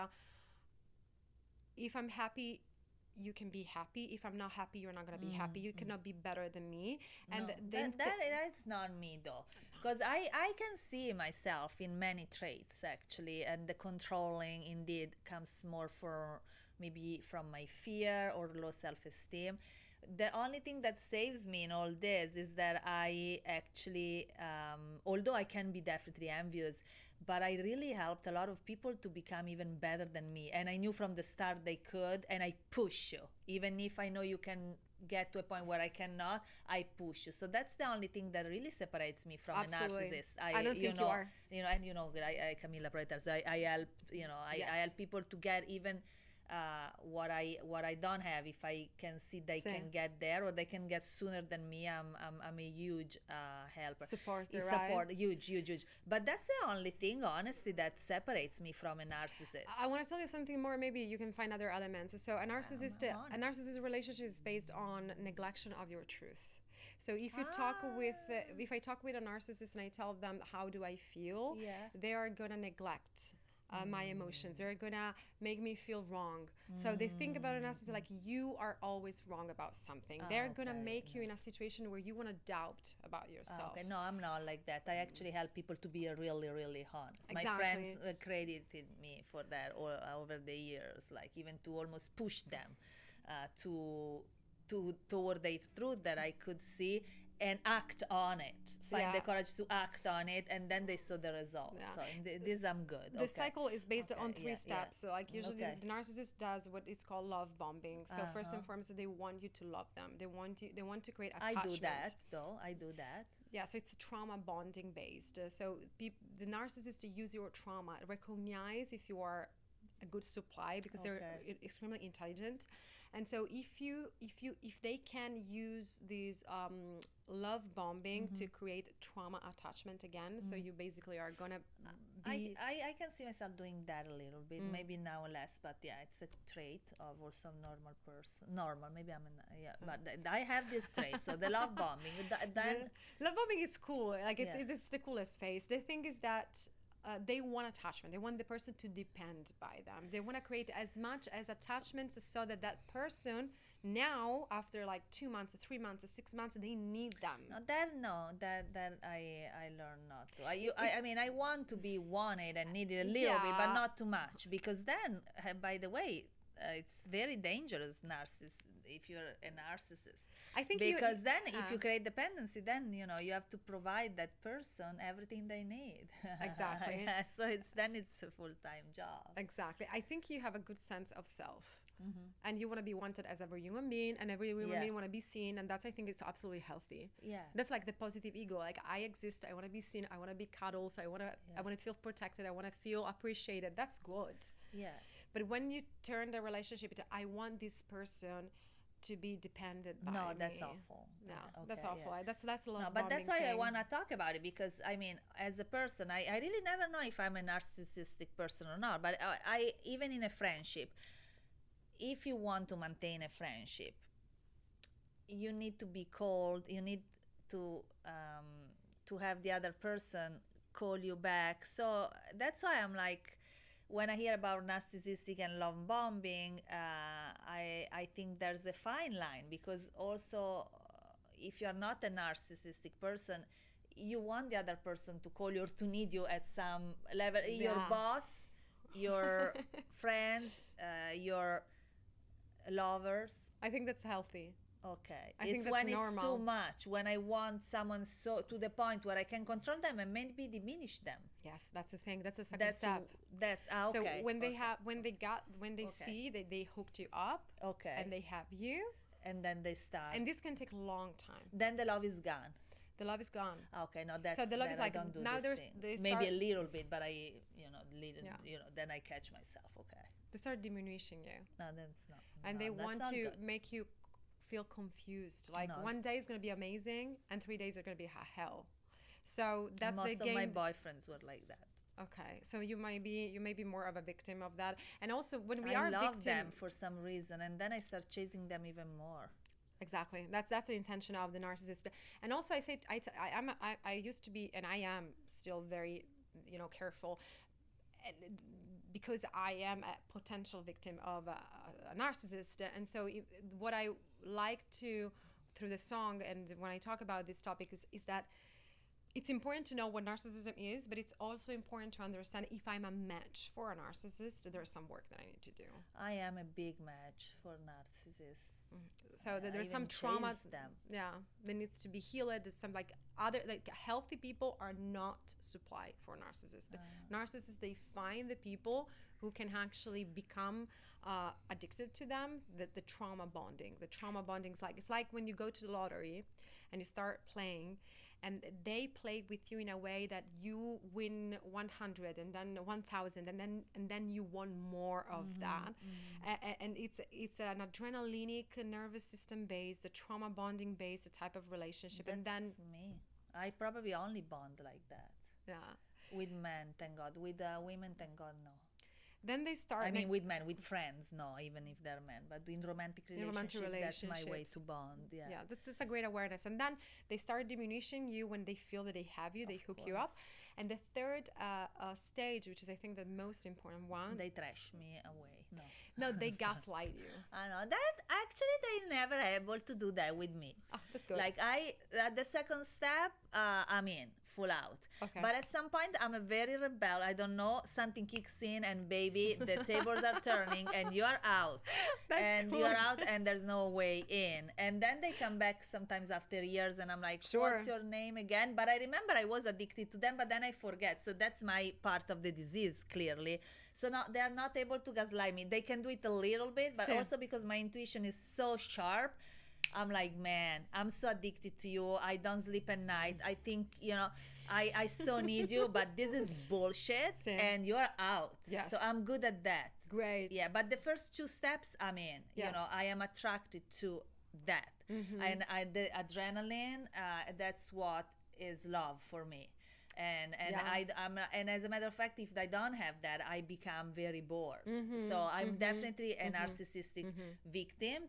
if I'm happy, you can be happy. If I'm not happy, you're not going to be happy. You cannot be better than me. And No, that's not me though, because I can see myself in many traits actually, and the controlling indeed comes more for maybe from my fear or low self-esteem. The only thing that saves me in all this is that I actually, although I can be definitely envious, but I really helped a lot of people to become even better than me. And I knew from the start they could, and I push you. Even if I know you can get to a point where I cannot, I push you. So that's the only thing that really separates me from Absolutely. a narcissist. I don't think you are. And Camilla Projectors, I help, I help people to get even what I don't have. If I can see they can get there or they can get sooner than me, I'm a huge helper, supporter, support, right? huge. But that's the only thing, honestly, that separates me from a narcissist. I want to tell you something more. Maybe you can find other elements. So a narcissist relationship is based on neglection of your truth. So if you if I talk with a narcissist and I tell them how do I feel, they are gonna neglect my emotions. They're gonna make me feel wrong. So they think about a narcissist like you are always wrong about something. They're gonna make you in a situation where you want to doubt about yourself. Okay, no, I'm not like that. I actually help people to be really, really honest. Exactly. My friends credited me for that over the years, like even to almost push them toward the truth that I could see and act on it, find the courage to act on it, and then they saw the results. So this I'm good. The cycle is based on three steps. So like usually the narcissist does what is called love bombing. So first and foremost, they want you to love them. They want to create attachment. I do that though. I do that. Yeah, so it's trauma bonding based. So the narcissist use your trauma, recognize if you are a good supply because they're extremely intelligent. And so if they can use these love bombing to create trauma attachment again, so you basically are gonna be... I can see myself doing that a little bit, maybe now less, but yeah, it's a trait of also normal person. Normal, maybe but I have this trait. So the love bombing, love bombing is cool. Like it's the coolest phase. The thing is that they want attachment. They want the person to depend by them. They want to create as much as attachments so that person now, after like 2 months, 3 months, 6 months, they need them. That I learned not to. I mean, I want to be wanted and needed a little bit, but not too much. Because then, by the way, it's very dangerous if you're a narcissist. I think because then if you create dependency, then you have to provide that person everything they need. Exactly. So it's a full-time job. Exactly. I think you have a good sense of self, and you want to be wanted as every human being, and every human being want to be seen, and I think it's absolutely healthy. Yeah. That's like the positive ego. Like I exist. I want to be seen. I want to be cuddled. I want to feel protected. I want to feel appreciated. That's good. Yeah. But when you turn the relationship into I want this person to be dependent by No, me. that's awful. No, Yeah, that's okay, awful. yeah. That's a love No, but that's bombing why I thing. want to talk about it, because I mean, as a person, I really never know if I'm a narcissistic person or not. But I even in a friendship, if you want to maintain a friendship, you need to be called. You need to have the other person call you back. So that's why I'm like, when I hear about narcissistic and love bombing, I think there's a fine line, because also if you're not a narcissistic person, you want the other person to call you or to need you at some level. Your Yeah. boss, your friends, your lovers. I think that's healthy. Okay, I think it's that's when it's normal. too much, when I want someone so to the point where I can control them and maybe diminish them. Yes, that's the thing. That's a second That's step. okay. So when they okay. have, when they Okay. see that they hooked you up, Okay, and they have you, and then they start, and this can take a long time. then the love is gone. The love is gone. Okay, no, that's So the love is I like, don't do now these there's things. they Maybe start, a little bit, but Yeah. then I catch myself. Okay, they start diminishing you, no, that's not. and no, they that's want not to good. make you feel confused. Like No. one day is gonna be amazing, and 3 days are gonna be hell. So that's Most the of my game. boyfriends were like that. Okay, so you might be more of a victim of that. And also when we I are love victim, them for some reason, and then I start chasing them even more. exactly, that's the intention of the narcissist. And also I say I used to be, and I am still very, careful, and because I am a potential victim of a narcissist. And so what I like to, through the song and when I talk about this topic, is that it's important to know what narcissism is, but it's also important to understand if I'm a match for a narcissist, there's some work that I need to do. I am a big match for narcissists. So that there's I some even trauma. chase them. Yeah, that needs to be healed. There's some other healthy people are not supply for narcissists. Narcissists, they find the people who can actually become addicted to them. The trauma bonding. The trauma bonding is like, it's like when you go to the lottery and you start playing, and they play with you in a way that you win 100 and then 1,000 and then you want more of that. And it's an adrenalinic, nervous system based, a trauma bonding based type of relationship. That's and then me. I probably only bond like that. yeah, With men, thank God. With women, thank God, no. then they start. I mean, with men, with friends, no, even if they're men. But in romantic relationship, that's my way to bond. Yeah. Yeah, that's a great awareness. And then they start diminishing you when they feel that they have you, they hook you up. And the third stage, which is I think the most important one, They trash me away. No. no, they gaslight you. I know that actually they never able to do that with me. Oh, that's good. Like at the second step, I'm in full out. Okay. But at some point, I'm a very rebel. I don't know, something kicks in, and baby, the tables are turning, and you are out, That's and good. you are out, and there's no way in. And then they come back sometimes after years, and I'm like, Sure. what's your name again? But I remember I was addicted to them, but then I forget. So that's my part of the disease, clearly. So now they are not able to gaslight me. They can do it a little bit, but Same. also because my intuition is so sharp, I'm like, man, I'm so addicted to you. I don't sleep at night. I think, I so need you, but this is bullshit, Same. and you're out. Yes. So I'm good at that. Great. Yeah, but the first two steps, I'm in. Yes. I am attracted to that. And the adrenaline, that's what is love for me. And Yeah. and as a matter of fact, if I don't have that, I become very bored. So I'm definitely a narcissistic victim.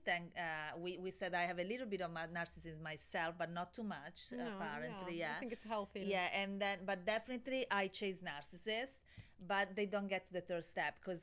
We said I have a little bit of narcissism myself, but not too much, apparently. Yeah, I think it's healthy. yeah, and then but definitely I chase narcissists, but they don't get to the third step, because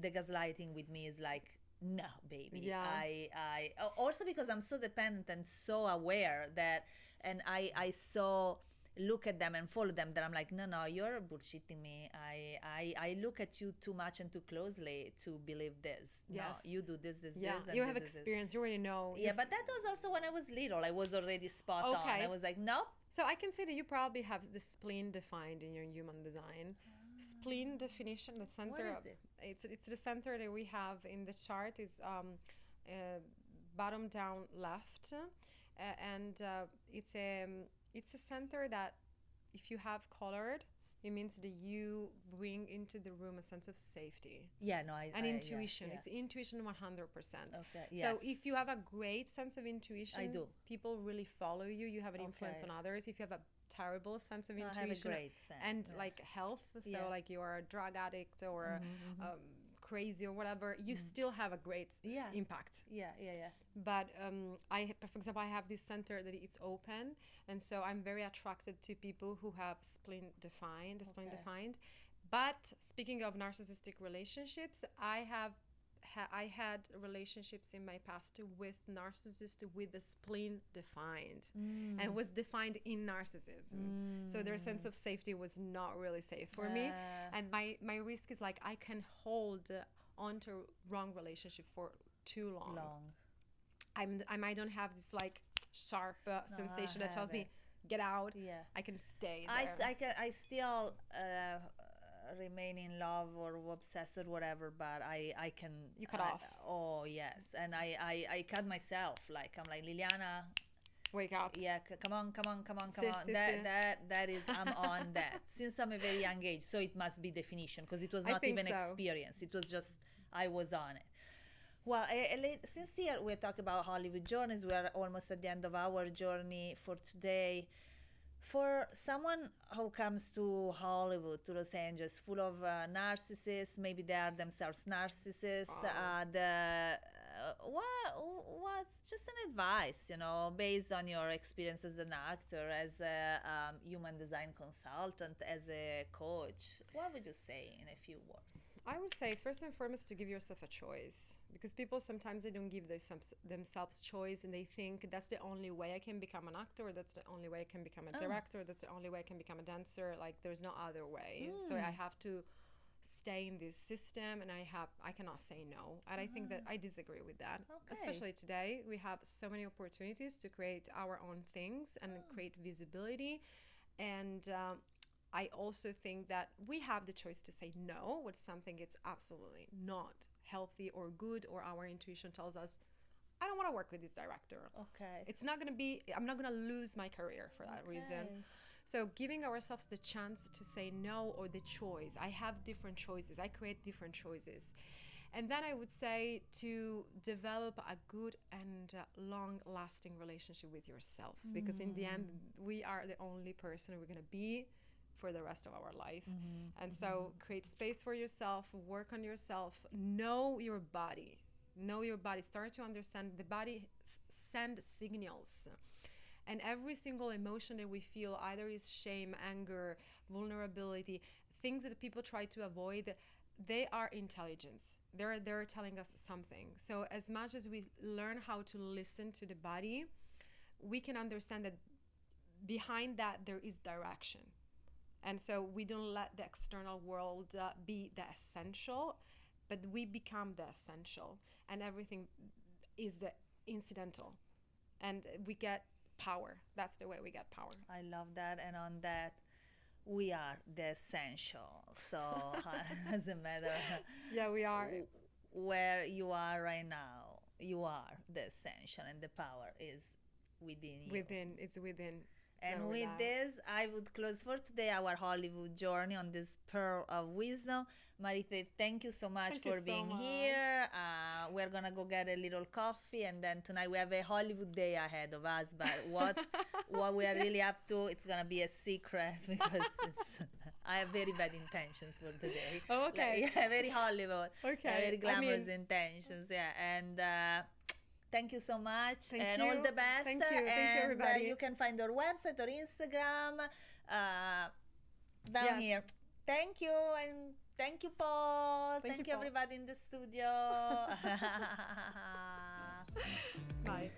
the gaslighting with me is like, no, baby. Yeah. I also because I'm so dependent and so aware that, and I so look at them and follow them, that I'm like, no, you're bullshitting me. I look at you too much and too closely to believe this. Yes. No, you do this, Yeah, and you have this, this. experience. You already know. Yeah, but that was also when I was little. I was already spot on. Okay. I was like, nope. So I can say that you probably have the spleen defined in your human design. Spleen definition, the center. What is it? It's the center that we have in the chart is bottom down left, and it's a center that if you have colored, It means that you bring into the room a sense of safety. Yeah, no, and intuition. Yeah. It's intuition 100%. Okay. Yes. So if you have a great sense of intuition, I do. People really follow you. You have an influence on others. If you have a terrible sense of intuition, I have a great sense. and like health, so like you are a drug addict or crazy or whatever, you still have a great impact. Yeah. But for example, I have this center that it's open, and so I'm very attracted to people who have spleen defined. But speaking of narcissistic relationships, I had relationships in my past with narcissists with the spleen defined, and was defined in narcissism. So their sense of safety was not really safe for me. And my risk is like I can hold onto wrong relationship for too long. I don't have this like sharp sensation that tells me get out. Yeah, I can stay there. I still remain in love or obsessed or whatever, but I can. You cut off. Oh yes, and I cut myself. Like I'm like, Liliana, wake up. Yeah, come on. Sit. That is I'm on that since I'm a very young age. So it must be definition, because it was not even experience. It was just I was on it. Well, since here we're talking about Hollywood journeys, we're almost at the end of our journey for today. For someone who comes to Hollywood, to Los Angeles, full of narcissists, maybe they are themselves narcissists, what's just an advice, based on your experience as an actor, as a human design consultant, as a coach, what would you say in a few words? I would say first and foremost to give yourself a choice, because people sometimes they don't give themselves choice, and they think that's the only way I can become an actor, or that's the only way I can become a director, that's the only way I can become a dancer. Like there's no other way. So I have to stay in this system, and I cannot say no. And I think that I disagree with that. Especially today, we have so many opportunities to create our own things and create visibility. And I also think that we have the choice to say no when something is absolutely not healthy or good, or our intuition tells us, I don't want to work with this director. Okay. It's not going to be, I'm not going to lose my career for that reason. So giving ourselves the chance to say no, or the choice. I have different choices. I create different choices. And then I would say to develop a good and long-lasting relationship with yourself, because in the end, we are the only person we're going to be for the rest of our life. And so create space for yourself, work on yourself, know your body, start to understand the body send signals. And every single emotion that we feel, either is shame, anger, vulnerability, things that people try to avoid, they are intelligence. They're telling us something. So as much as we learn how to listen to the body, we can understand that behind that there is direction. And so we don't let the external world be the essential, but we become the essential, and everything is the incidental, and we get power. That's the way we get power. I love that. And on that, we are the essential. So doesn't matter. Yeah, we are. Where you are right now, you are the essential, and the power is within you. It's within. And with this, I would close for today our Hollywood journey on this pearl of wisdom. Maritè, thank you so much for being here. We're going to go get a little coffee, and then tonight we have a Hollywood day ahead of us. But what we are really up to, it's going to be a secret, because I have very bad intentions for the day. Oh, okay. Like, yeah, very Hollywood. Okay. Very glamorous intentions, yeah. And thank you so much. Thank you. All the best. Thank you. Thank you, everybody. You can find our website or Instagram down here. Thank you. And thank you, Paul. Thank you, everybody in the studio. Bye.